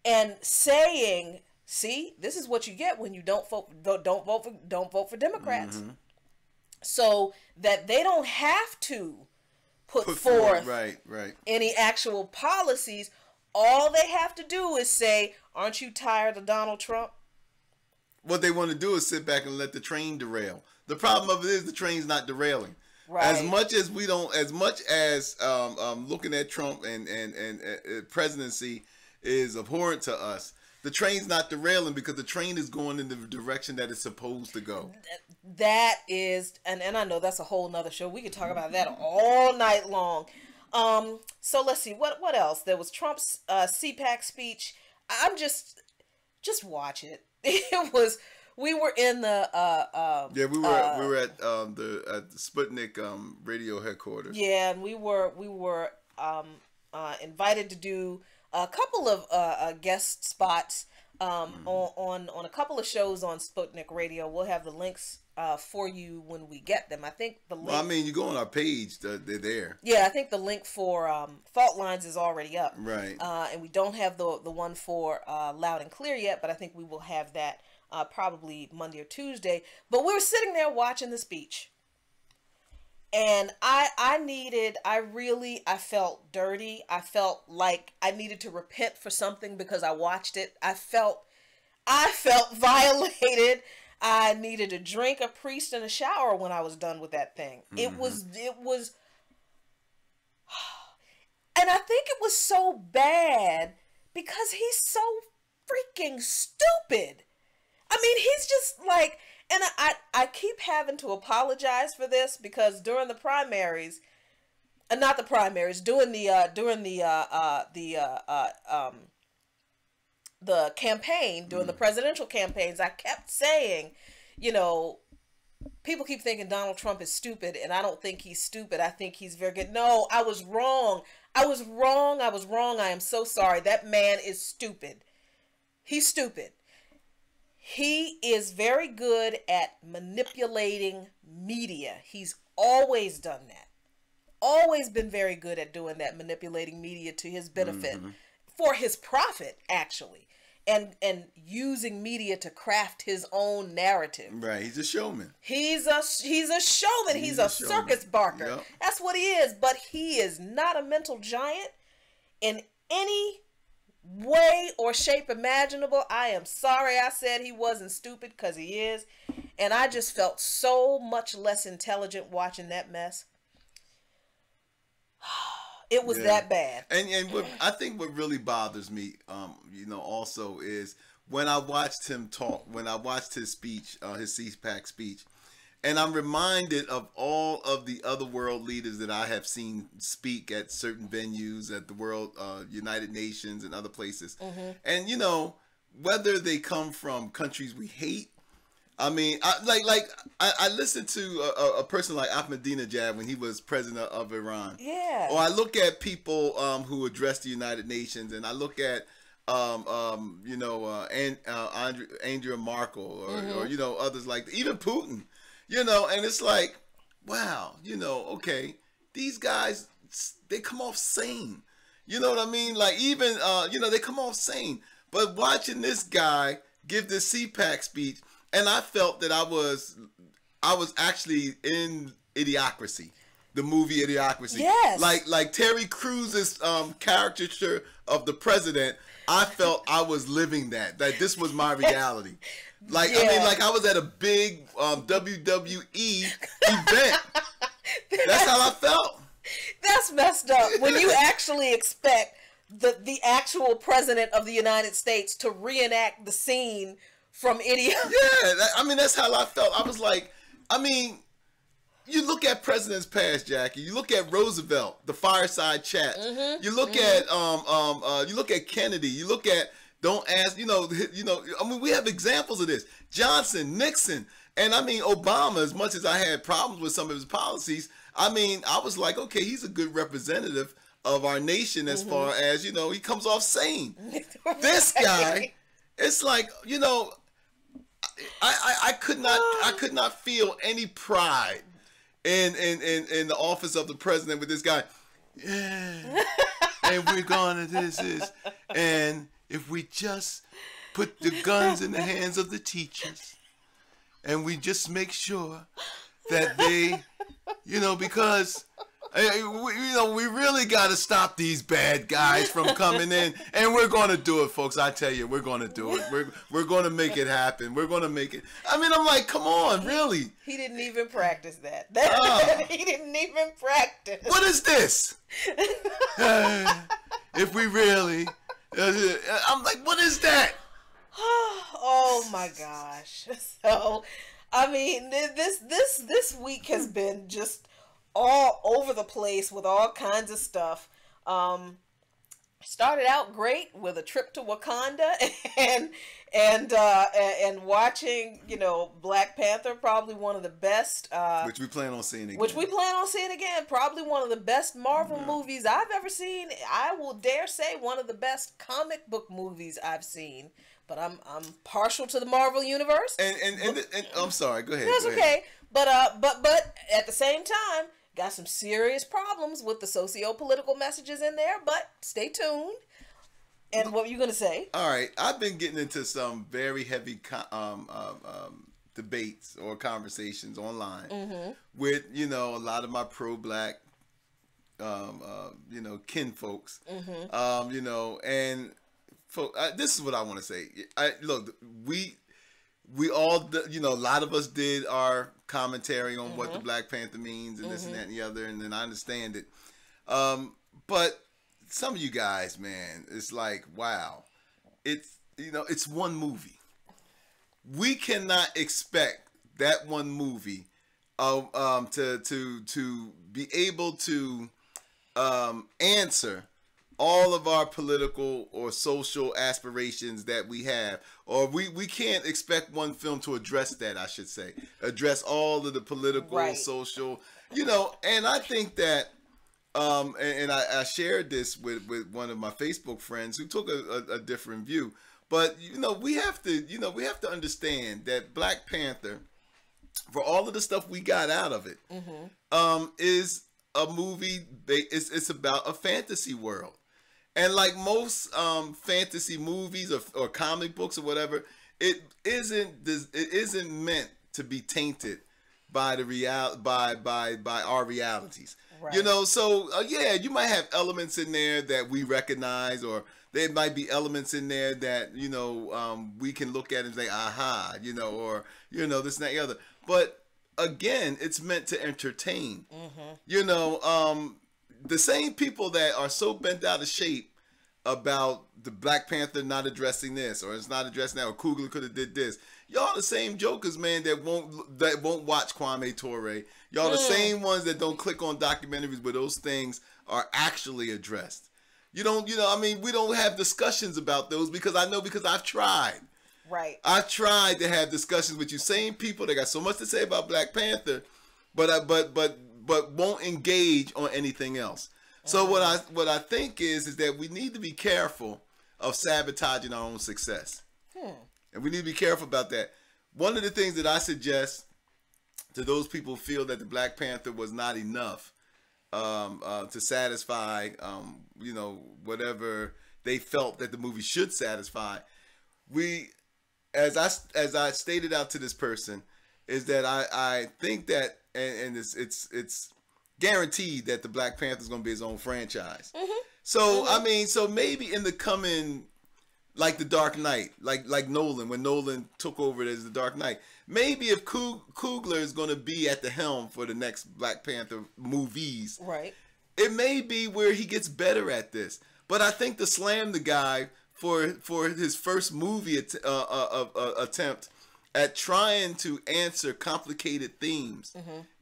[SPEAKER 2] and saying, see, this is what you get when you don't vote for Democrats. Mm-hmm. So that they don't have to put forth
[SPEAKER 1] right.
[SPEAKER 2] any actual policies. All they have to do is say, aren't you tired of Donald Trump?
[SPEAKER 1] What they want to do is sit back and let the train derail. The problem of it is the train's not derailing.
[SPEAKER 2] Right.
[SPEAKER 1] As much as looking at Trump and presidency is abhorrent to us, the train's not derailing because the train is going in the direction that it's supposed to go.
[SPEAKER 2] That is, and I know that's a whole nother show. We could talk about that all night long. So let's see, what else? There was Trump's CPAC speech. I'm just watch it. It was, we were in the
[SPEAKER 1] we were at the Sputnik radio headquarters.
[SPEAKER 2] Yeah, and we were invited to do a couple of guest spots on a couple of shows on Sputnik Radio. We'll have the links for you when we get them. I think the link.
[SPEAKER 1] Well, I mean, you go on our page; they're there.
[SPEAKER 2] Yeah, I think the link for Fault Lines is already up.
[SPEAKER 1] Right.
[SPEAKER 2] And we don't have the one for Loud and Clear yet, but I think we will have that probably Monday or Tuesday. But we were sitting there watching the speech. And I felt dirty. I felt like I needed to repent for something because I watched it. I felt violated. I needed a drink, a priest, and a shower when I was done with that thing. Mm-hmm. It was, and I think it was so bad because he's so freaking stupid. I mean, he's just like, and I keep having to apologize for this because during the primaries, not the primaries, during the campaign, during the presidential campaigns, I kept saying, people keep thinking Donald Trump is stupid, and I don't think he's stupid. I think he's very good. No, I was wrong. I am so sorry. That man is stupid. He's stupid. He is very good at manipulating media. He's always done that. Always been very good at doing that, manipulating media to his benefit, for his profit, actually, and using media to craft his own narrative.
[SPEAKER 1] Right, he's a showman.
[SPEAKER 2] He's a showman. He's a circus barker. Yep. That's what he is. But he is not a mental giant in any way or shape imaginable. I am sorry I said he wasn't stupid, because he is, and I just felt so much less intelligent watching that mess. It was that bad.
[SPEAKER 1] And I think what really bothers me, also is when I watched him talk, when I watched his speech, his CPAC speech, and I'm reminded of all of the other world leaders that I have seen speak at certain venues at the World United Nations and other places. Mm-hmm. And, whether they come from countries we hate, I mean, I listened to a person like Ahmadinejad when he was president of Iran.
[SPEAKER 2] Yeah.
[SPEAKER 1] Or I look at people who address the United Nations, and I look at Angela Merkel or others like that. Even Putin. And it's like, wow, okay, these guys, they come off sane. You know what I mean? Like, even, they come off sane. But watching this guy give this CPAC speech, and I felt that I was actually in Idiocracy, the movie Idiocracy.
[SPEAKER 2] Yes.
[SPEAKER 1] Like Terry Crews's caricature of the president. I felt I was living that this was my reality. Like, I mean, like I was at a big WWE event. That's how I felt.
[SPEAKER 2] That's messed up. When you actually expect the actual president of the United States to reenact the scene from Idiot.
[SPEAKER 1] Yeah, I mean, that's how I felt. I was like, I mean, you look at presidents past, Jackie. You look at Roosevelt, the fireside chat. You look at you look at Kennedy. You look at don't ask. You know. I mean, we have examples of this. Johnson, Nixon, and I mean Obama. As much as I had problems with some of his policies, I mean, I was like, okay, he's a good representative of our nation as far as, you know, he comes off sane. This guy, it's like, you know, I could not feel any pride in the office of the president with this guy. Yeah, and we're gonna and if we just put the guns in the hands of the teachers, and we just make sure that they, you know, because we really got to stop these bad guys from coming in, and we're going to do it, folks. I tell you, we're going to do it. We're going to make it happen. We're going to make it. I mean, I'm like, come on, really?
[SPEAKER 2] He didn't even practice that. He didn't even practice.
[SPEAKER 1] What is this? If we really, I'm like, what is that?
[SPEAKER 2] Oh my gosh! So, I mean, this week has been just all over the place with all kinds of stuff. Started out great with a trip to Wakanda and watching, you know, Black Panther, probably one of the best.
[SPEAKER 1] Which we plan on seeing again.
[SPEAKER 2] Which we plan on seeing again. Probably one of the best Marvel movies I've ever seen. I will dare say one of the best comic book movies I've seen. But I'm partial to the Marvel universe.
[SPEAKER 1] And I'm sorry. Go ahead.
[SPEAKER 2] That's
[SPEAKER 1] go
[SPEAKER 2] okay.
[SPEAKER 1] ahead.
[SPEAKER 2] But at the same time, got some serious problems with the socio-political messages in there. But stay tuned. And what were you gonna say?
[SPEAKER 1] All right, I've been getting into some very heavy debates or conversations online with, you know, a lot of my pro-black you know, kin folks. You know, and this is what I want to say. Look, we all, you know, a lot of us did our commentary on what the Black Panther means and this and that and the other, and then I understand it. But some of you guys, man, it's like, wow, it's, you know, it's one movie. We cannot expect that one movie to be able to answer all of our political or social aspirations that we have, or we can't expect one film to address that, I should say, address all of the political, social, you know. And I think that, and I shared this with one of my Facebook friends who took a different view, but you know, we have to understand that Black Panther, for all of the stuff we got out of it, is a movie. It's about a fantasy world. And like most fantasy movies or comic books or whatever, it isn't meant to be tainted by by our realities. Right. You know, so yeah, you might have elements in there that we recognize, or there might be elements in there that, you know, we can look at and say, aha, you know, or, you know, this and that and the other. But again, it's meant to entertain. You know, the same people that are so bent out of shape about the Black Panther not addressing this, or it's not addressing that, or Coogler could have did this. Y'all the same jokers, man, that won't watch Kwame Ture. Y'all the same ones that don't click on documentaries where those things are actually addressed. You know, I mean, we don't have discussions about those because I've tried.
[SPEAKER 2] Right.
[SPEAKER 1] I've tried to have discussions with you, same people that got so much to say about Black Panther, but won't engage on anything else. So what I think is that we need to be careful of sabotaging our own success. And we need to be careful about that. One of the things that I suggest to those people who feel that the Black Panther was not enough to satisfy, you know, whatever they felt that the movie should satisfy, we as I stated out to this person, is that I think that, and it's guaranteed that the Black Panther is going to be his own franchise. So I mean, so maybe in the coming, like the Dark Knight, like Nolan, when Nolan took over as the Dark Knight, maybe if Coogler is going to be at the helm for the next Black Panther movies,
[SPEAKER 2] right,
[SPEAKER 1] it may be where he gets better at this. But I think to slam the guy for his first movie attempt at trying to answer complicated themes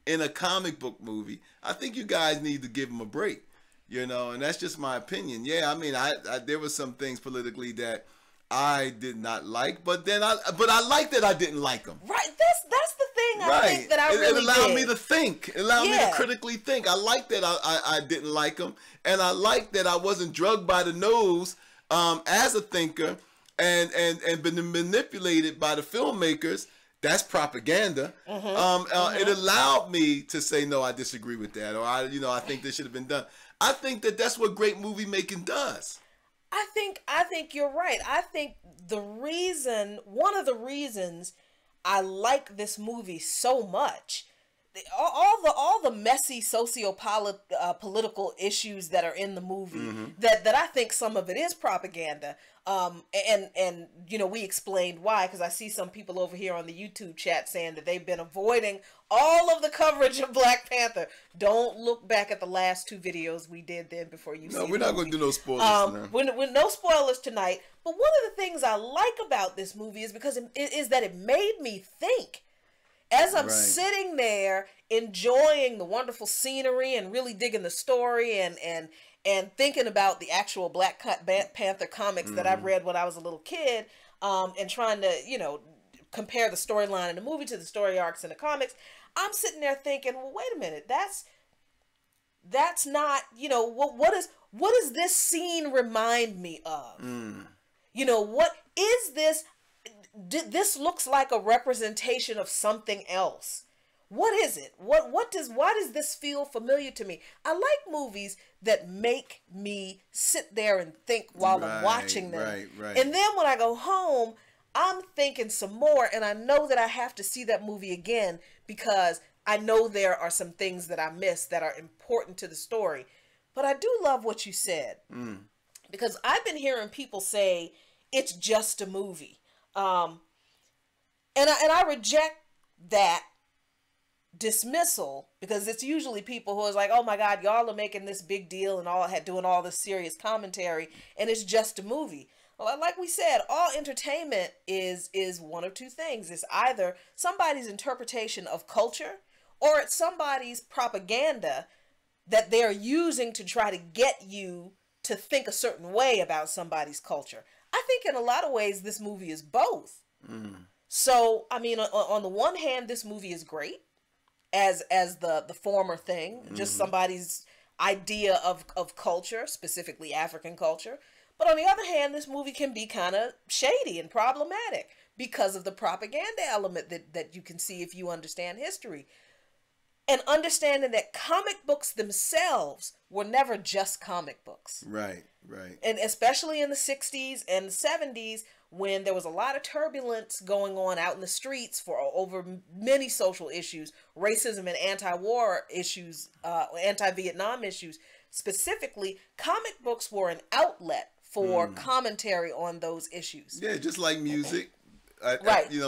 [SPEAKER 1] in a comic book movie, I think you guys need to give him a break. You know, and that's just my opinion. Yeah, I mean, I there were some things politically that I did not like, but I like that I didn't like them.
[SPEAKER 2] Right, that's the thing. I think that I really
[SPEAKER 1] it allowed
[SPEAKER 2] did.
[SPEAKER 1] me to think. It allowed me to critically think. I like that I didn't like them, and I like that I wasn't drugged by the nose as a thinker and been manipulated by the filmmakers. That's propaganda. It allowed me to say, no, I disagree with that, or I think this should have been done. I think that that's what great movie making does.
[SPEAKER 2] I think you're right. I think one of the reasons I like this movie so much, all the messy political issues that are in the movie, that I think some of it is propaganda. And we explained why, because I see some people over here on the YouTube chat saying that they've been avoiding all of the coverage of Black Panther. Don't look back at the last 2 videos we did then before you see
[SPEAKER 1] No, we're not going to do no spoilers.
[SPEAKER 2] With no spoilers tonight. But one of the things I like about this movie is because is that it made me think. As I'm sitting there enjoying the wonderful scenery and really digging the story and thinking about the actual Black Panther comics that I've read when I was a little kid, and trying to, compare the storyline in the movie to the story arcs in the comics, I'm sitting there thinking, well, wait a minute, that's not, what does this scene remind me of? What is this? This looks like a representation of something else. What is it? Why does this feel familiar to me? I like movies that make me sit there and think while I'm watching them.
[SPEAKER 1] Right.
[SPEAKER 2] And then when I go home, I'm thinking some more, and I know that I have to see that movie again because I know there are some things that I missed that are important to the story. But I do love what you said, because I've been hearing people say it's just a movie. And I reject that dismissal, because it's usually people who is like, oh my God, y'all are making this big deal and doing all this serious commentary, and it's just a movie. Well, like we said, all entertainment is one of 2 things. It's either somebody's interpretation of culture, or it's somebody's propaganda that they're using to try to get you to think a certain way about somebody's culture. I think in a lot of ways this movie is both. So, I mean, on the one hand, this movie is great as the former thing, just somebody's idea of culture, specifically African culture. But on the other hand, this movie can be kind of shady and problematic because of the propaganda element that you can see if you understand history. And understanding that comic books themselves were never just comic books.
[SPEAKER 1] Right.
[SPEAKER 2] And especially in the 60s and the 70s, when there was a lot of turbulence going on out in the streets over many social issues, racism and anti-war issues, anti-Vietnam issues, specifically, comic books were an outlet for commentary on those issues.
[SPEAKER 1] Yeah, just like music.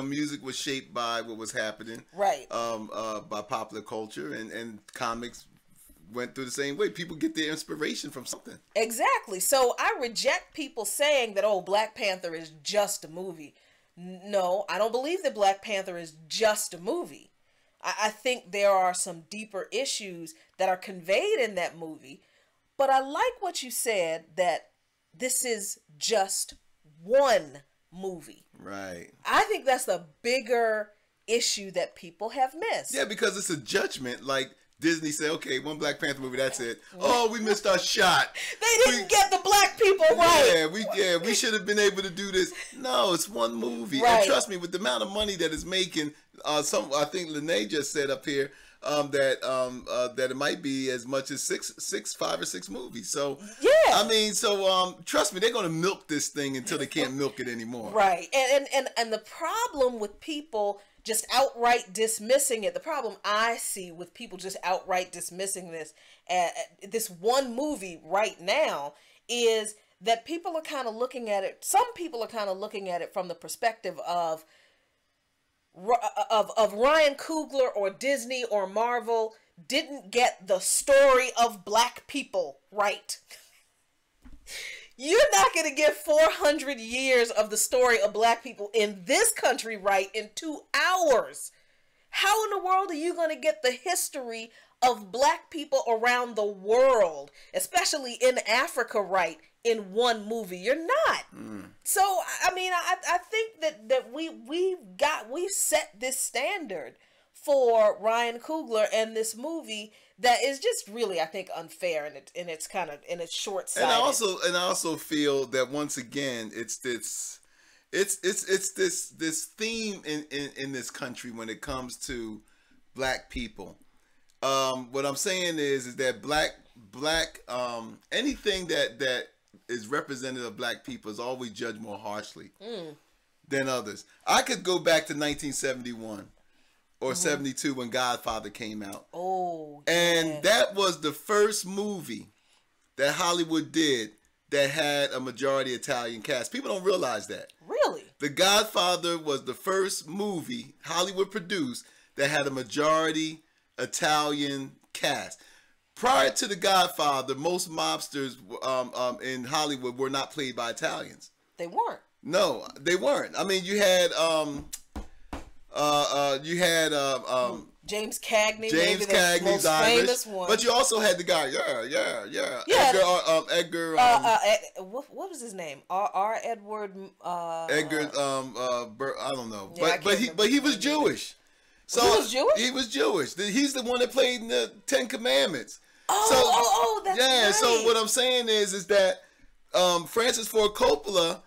[SPEAKER 1] Music was shaped by what was happening.
[SPEAKER 2] Right.
[SPEAKER 1] By popular culture, and comics went through the same way. People get their inspiration from something.
[SPEAKER 2] Exactly. So I reject people saying that, oh, Black Panther is just a movie. No, I don't believe that Black Panther is just a movie. I think there are some deeper issues that are conveyed in that movie. But I like what you said, that this is just one movie.
[SPEAKER 1] Right.
[SPEAKER 2] I think that's the bigger issue that people have missed.
[SPEAKER 1] Yeah, because it's a judgment. Like Disney said, okay, one Black Panther movie, that's it. Oh, we missed our shot.
[SPEAKER 2] They didn't get the black people right.
[SPEAKER 1] We should have been able to do this. No, it's one movie.
[SPEAKER 2] Right.
[SPEAKER 1] And trust me, with the amount of money that it's making, I think Lene just said up here, that it might be as much as 5 or 6 movies. So
[SPEAKER 2] yeah,
[SPEAKER 1] I mean, so trust me, they're gonna milk this thing until they can't milk it anymore.
[SPEAKER 2] Right. And the problem with people just outright dismissing it, the problem I see with people just outright dismissing this one movie right now is that people are kind of looking at it. Some people are kind of looking at it from the perspective of Ryan Coogler or Disney or Marvel didn't get the story of black people right. You're not going to get 400 years of the story of black people in this country right in 2 hours. How in the world are you going to get the history of black people around the world, especially in Africa, right, in one movie? You're not. So, I mean, I think that we set this standard for Ryan Coogler and this movie that is just really, I think, unfair and it's kind of in its short-sighted.
[SPEAKER 1] And I also feel that once again it's this theme in this country when it comes to black people. What I'm saying is that black anything that is representative of black people is always judged more harshly than others. I could go back to 1971 or 72 when Godfather came out.
[SPEAKER 2] Oh,
[SPEAKER 1] and that was the first movie that Hollywood did that had a majority Italian cast. People don't realize that.
[SPEAKER 2] Really?
[SPEAKER 1] The Godfather was the first movie Hollywood produced that had a majority Italian cast. Prior to The Godfather, most mobsters in Hollywood were not played by Italians.
[SPEAKER 2] They weren't.
[SPEAKER 1] No, they weren't. I mean, you had
[SPEAKER 2] James Cagney.
[SPEAKER 1] James Cagney's Irish, but you also had the guy, Edgar.
[SPEAKER 2] What was his name? R. Edward.
[SPEAKER 1] Edgar. I don't know,
[SPEAKER 2] Yeah,
[SPEAKER 1] but he was Jewish. So
[SPEAKER 2] he was Jewish.
[SPEAKER 1] He was Jewish. He's the one that played in the 10 Commandments.
[SPEAKER 2] That's right.
[SPEAKER 1] So what I'm saying is that Francis Ford Coppola,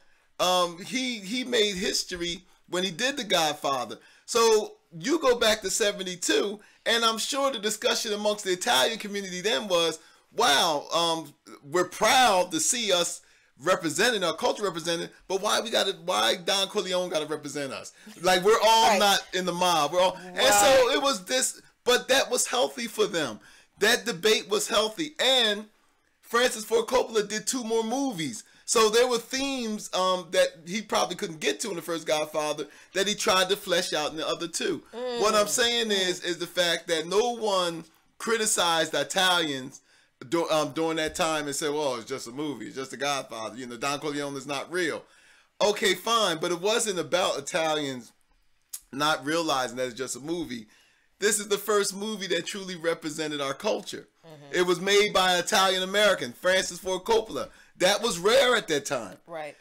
[SPEAKER 1] he made history when he did The Godfather. So you go back to 72, and I'm sure the discussion amongst the Italian community then was, wow, we're proud to see us representing our culture represented, but why Don Corleone got to represent us? Like, we're all not in the mob. We're all, and so it was this, but that was healthy for them. That debate was healthy, and Francis Ford Coppola did 2 more movies. So there were themes that he probably couldn't get to in the first Godfather that he tried to flesh out in the other 2. What I'm saying is the fact that no one criticized Italians during that time and said, well, it's just a movie, it's just a Godfather, Don Corleone is not real. Okay, fine, but it wasn't about Italians not realizing that it's just a movie. This is the first movie that truly represented our culture. It was made by an Italian American, Francis Ford Coppola. That was rare at that time.
[SPEAKER 2] Right.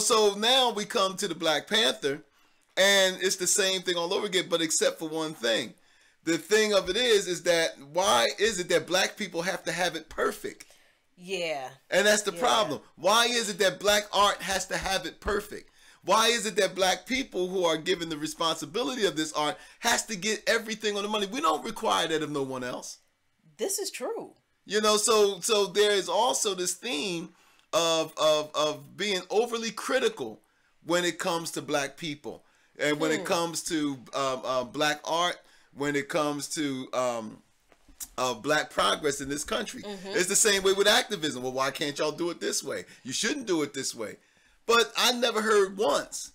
[SPEAKER 1] So now we come to the Black Panther, and it's the same thing all over again, but except for one thing. The thing of it is that why is it that black people have to have it perfect?
[SPEAKER 2] Yeah.
[SPEAKER 1] And that's the problem. Why is it that black art has to have it perfect? Why is it that black people who are given the responsibility of this art has to get everything on the money? We don't require that of no one else.
[SPEAKER 2] This is true.
[SPEAKER 1] So there is also this theme of being overly critical when it comes to black people, and when it comes to black art, when it comes to black progress in this country. It's the same way with activism. Well, why can't y'all do it this way? You shouldn't do it this way. But I never heard once,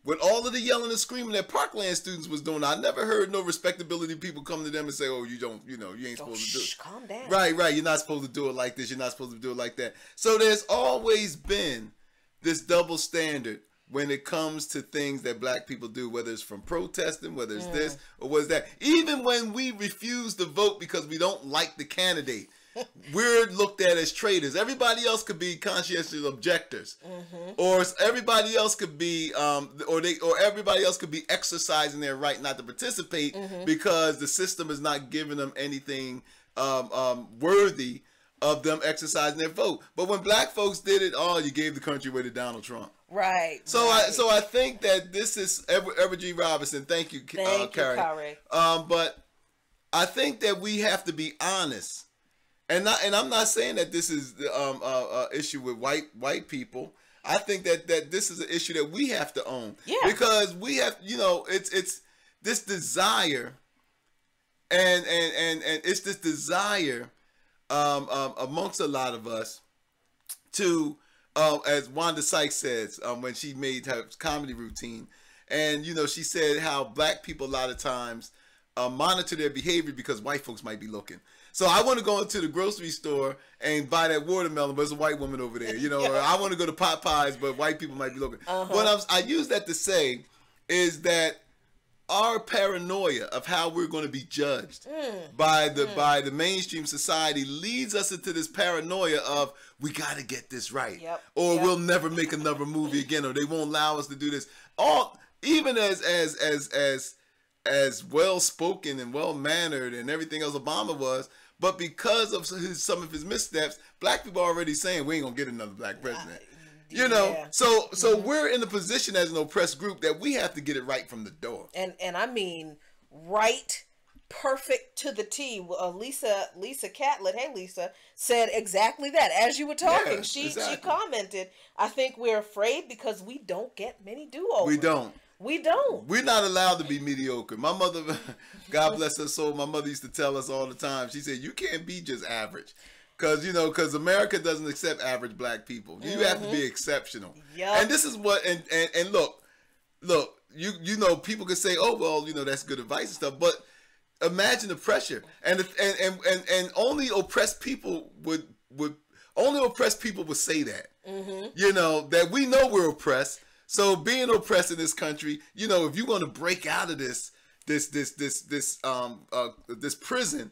[SPEAKER 1] with all of the yelling and screaming that Parkland students was doing, I never heard no respectability people come to them and say, oh, you ain't supposed to do it.
[SPEAKER 2] Calm down.
[SPEAKER 1] Right. You're not supposed to do it like this. You're not supposed to do it like that. So there's always been this double standard when it comes to things that black people do, whether it's from protesting, whether it's this or what's that. Even when we refuse to vote because we don't like the candidate, we're looked at as traitors. Everybody else could be conscientious objectors, or everybody else could be, or everybody else could be exercising their right not to participate because the system is not giving them anything worthy of them exercising their vote. But when black folks did it, you gave the country away to Donald Trump.
[SPEAKER 2] Right.
[SPEAKER 1] So I think that this is Edward G. Robinson. Thank you, Carrie.
[SPEAKER 2] Carrie.
[SPEAKER 1] But I think that we have to be honest. And I'm not saying that this is issue with white people. I think that this is an issue that we have to own.
[SPEAKER 2] Yeah.
[SPEAKER 1] Because we have, it's this desire, and it's this desire amongst a lot of us to, as Wanda Sykes says, when she made her comedy routine, and she said how black people a lot of times monitor their behavior because white folks might be looking. So I want to go into the grocery store and buy that watermelon, but there's a white woman over there, or I want to go to Popeyes, but white people might be looking. What I use that to say is that our paranoia of how we're going to be judged by the mainstream society leads us into this paranoia of we got to get this right, or we'll never make another movie again, or they won't allow us to do this. Even as well spoken and well mannered and everything else Obama was, but because of some of his missteps, black people are already saying we ain't gonna get another black president. So we're in a position as an oppressed group that we have to get it right from the door.
[SPEAKER 2] And I mean right, perfect to the T. Lisa Catlett, hey Lisa, said exactly that as you were talking. She commented, I think we're afraid because we don't get many do-overs. We don't.
[SPEAKER 1] We're not allowed to be mediocre. My mother, God bless her soul, my mother used to tell us all the time. She said, you can't be just average. Because America doesn't accept average black people. You have to be exceptional. Yep. And this is what, and look, people can say, oh, well, that's good advice and stuff. But imagine the pressure. And only oppressed people would say that. That we know we're oppressed. So being oppressed in this country, if you're going to break out of this prison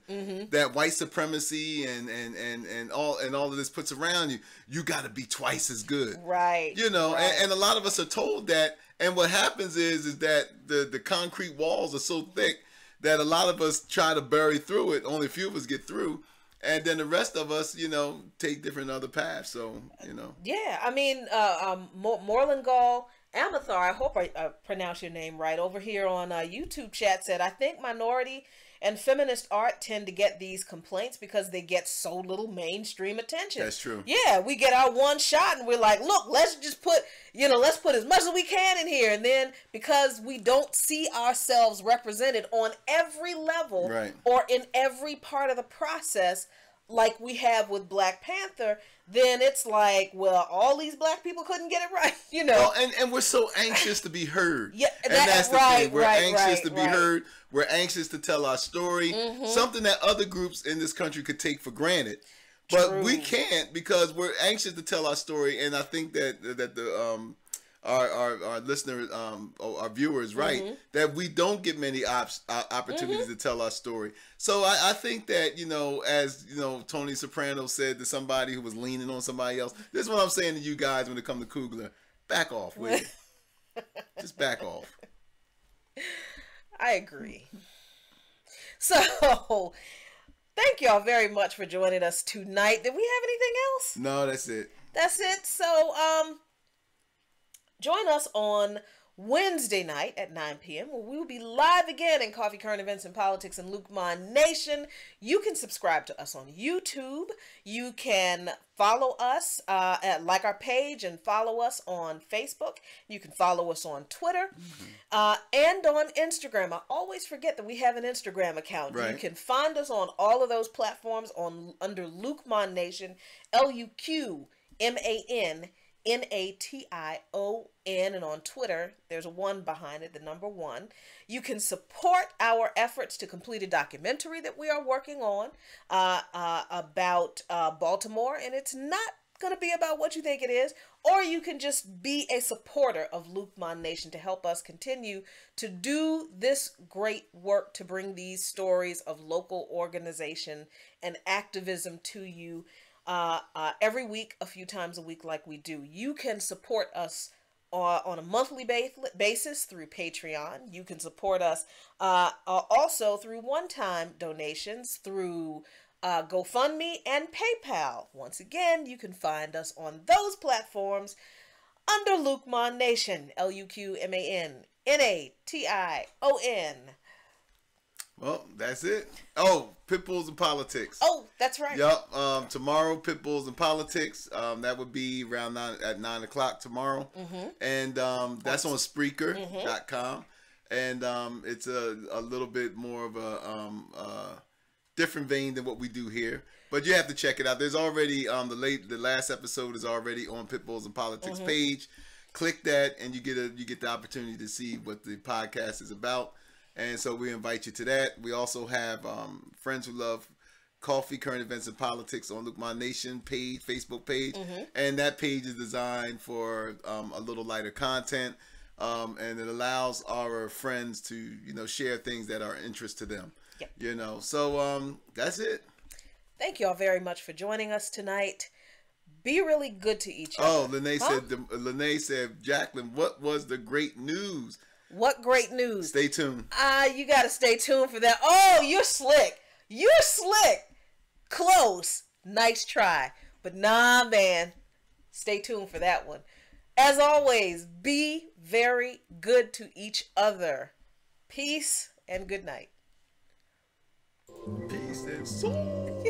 [SPEAKER 1] that white supremacy and all of this puts around you, you got to be twice as good,
[SPEAKER 2] right?
[SPEAKER 1] And a lot of us are told that, and what happens is that the concrete walls are so thick that a lot of us try to bury through it. Only a few of us get through. And then the rest of us, take different other paths. So,
[SPEAKER 2] Yeah, I mean, Moreland Gall Amathar, I hope I pronounce your name right, over here on YouTube chat said, I think minority and feminist art tend to get these complaints because they get so little mainstream attention.
[SPEAKER 1] That's true.
[SPEAKER 2] Yeah, we get our one shot and we're like, look, let's just put, let's put as much as we can in here. And then because we don't see ourselves represented on every level or in every part of the process like we have with Black Panther, then it's like, well, all these black people couldn't get it right,
[SPEAKER 1] Well, and we're so anxious to be heard.
[SPEAKER 2] Yeah,
[SPEAKER 1] and that's the thing. We're anxious to be heard. We're anxious to tell our story, something that other groups in this country could take for granted. But we can't because we're anxious to tell our story, and I think that the our listeners, our viewers, that we don't get many opportunities to tell our story. So I think that, as Tony Soprano said to somebody who was leaning on somebody else, this is what I'm saying to you guys when it comes to Coogler. Back off, will you? Just back off.
[SPEAKER 2] I agree. So, thank y'all very much for joining us tonight. Did we have anything else?
[SPEAKER 1] No, that's it.
[SPEAKER 2] That's it. So, join us on Wednesday night at 9 p.m. where we will be live again in Coffee, Current Events, and Politics in Luqman Nation. You can subscribe to us on YouTube. You can follow us, like our page, and follow us on Facebook. You can follow us on Twitter and on Instagram. I always forget that we have an Instagram account.
[SPEAKER 1] Right.
[SPEAKER 2] You can find us on all of those platforms under Luqman Nation, LUQMAN. NATION, and on Twitter, there's a 1 behind it, the number 1. You can support our efforts to complete a documentary that we are working on about Baltimore, and it's not going to be about what you think it is, or you can just be a supporter of Luqman Nation to help us continue to do this great work to bring these stories of local organization and activism to you every week, a few times a week like we do. You can support us on a monthly basis through Patreon. You can support us also through one-time donations through GoFundMe and PayPal. Once again, you can find us on those platforms under Luqman Nation, LUQMAN NATION.
[SPEAKER 1] Well, that's it. Oh, Pit Bulls and Politics.
[SPEAKER 2] Oh, that's right.
[SPEAKER 1] Yep. Tomorrow, Pit Bulls and Politics. That would be around 9 o'clock tomorrow. And that's on Spreaker.com. And it's a little bit more of a different vein than what we do here. But you have to check it out. There's already the last episode is already on Pit Bulls and Politics page. Click that, and you get the opportunity to see what the podcast is about. And so we invite you to that. We also have Friends Who Love Coffee, Current Events and Politics on Luqman Nation page, Facebook page. And that page is designed for a little lighter content. And it allows our friends to, share things that are of interest to them.
[SPEAKER 2] Yep.
[SPEAKER 1] So that's it.
[SPEAKER 2] Thank you all very much for joining us tonight. Be really good to each other.
[SPEAKER 1] Oh, Lene said, Jacqueline, what was the great news?
[SPEAKER 2] What great news?
[SPEAKER 1] Stay tuned.
[SPEAKER 2] You got to stay tuned for that. Oh, you're slick. You're slick. Close. Nice try. But nah, man. Stay tuned for that one. As always, be very good to each other. Peace and good night.
[SPEAKER 1] Peace and soul.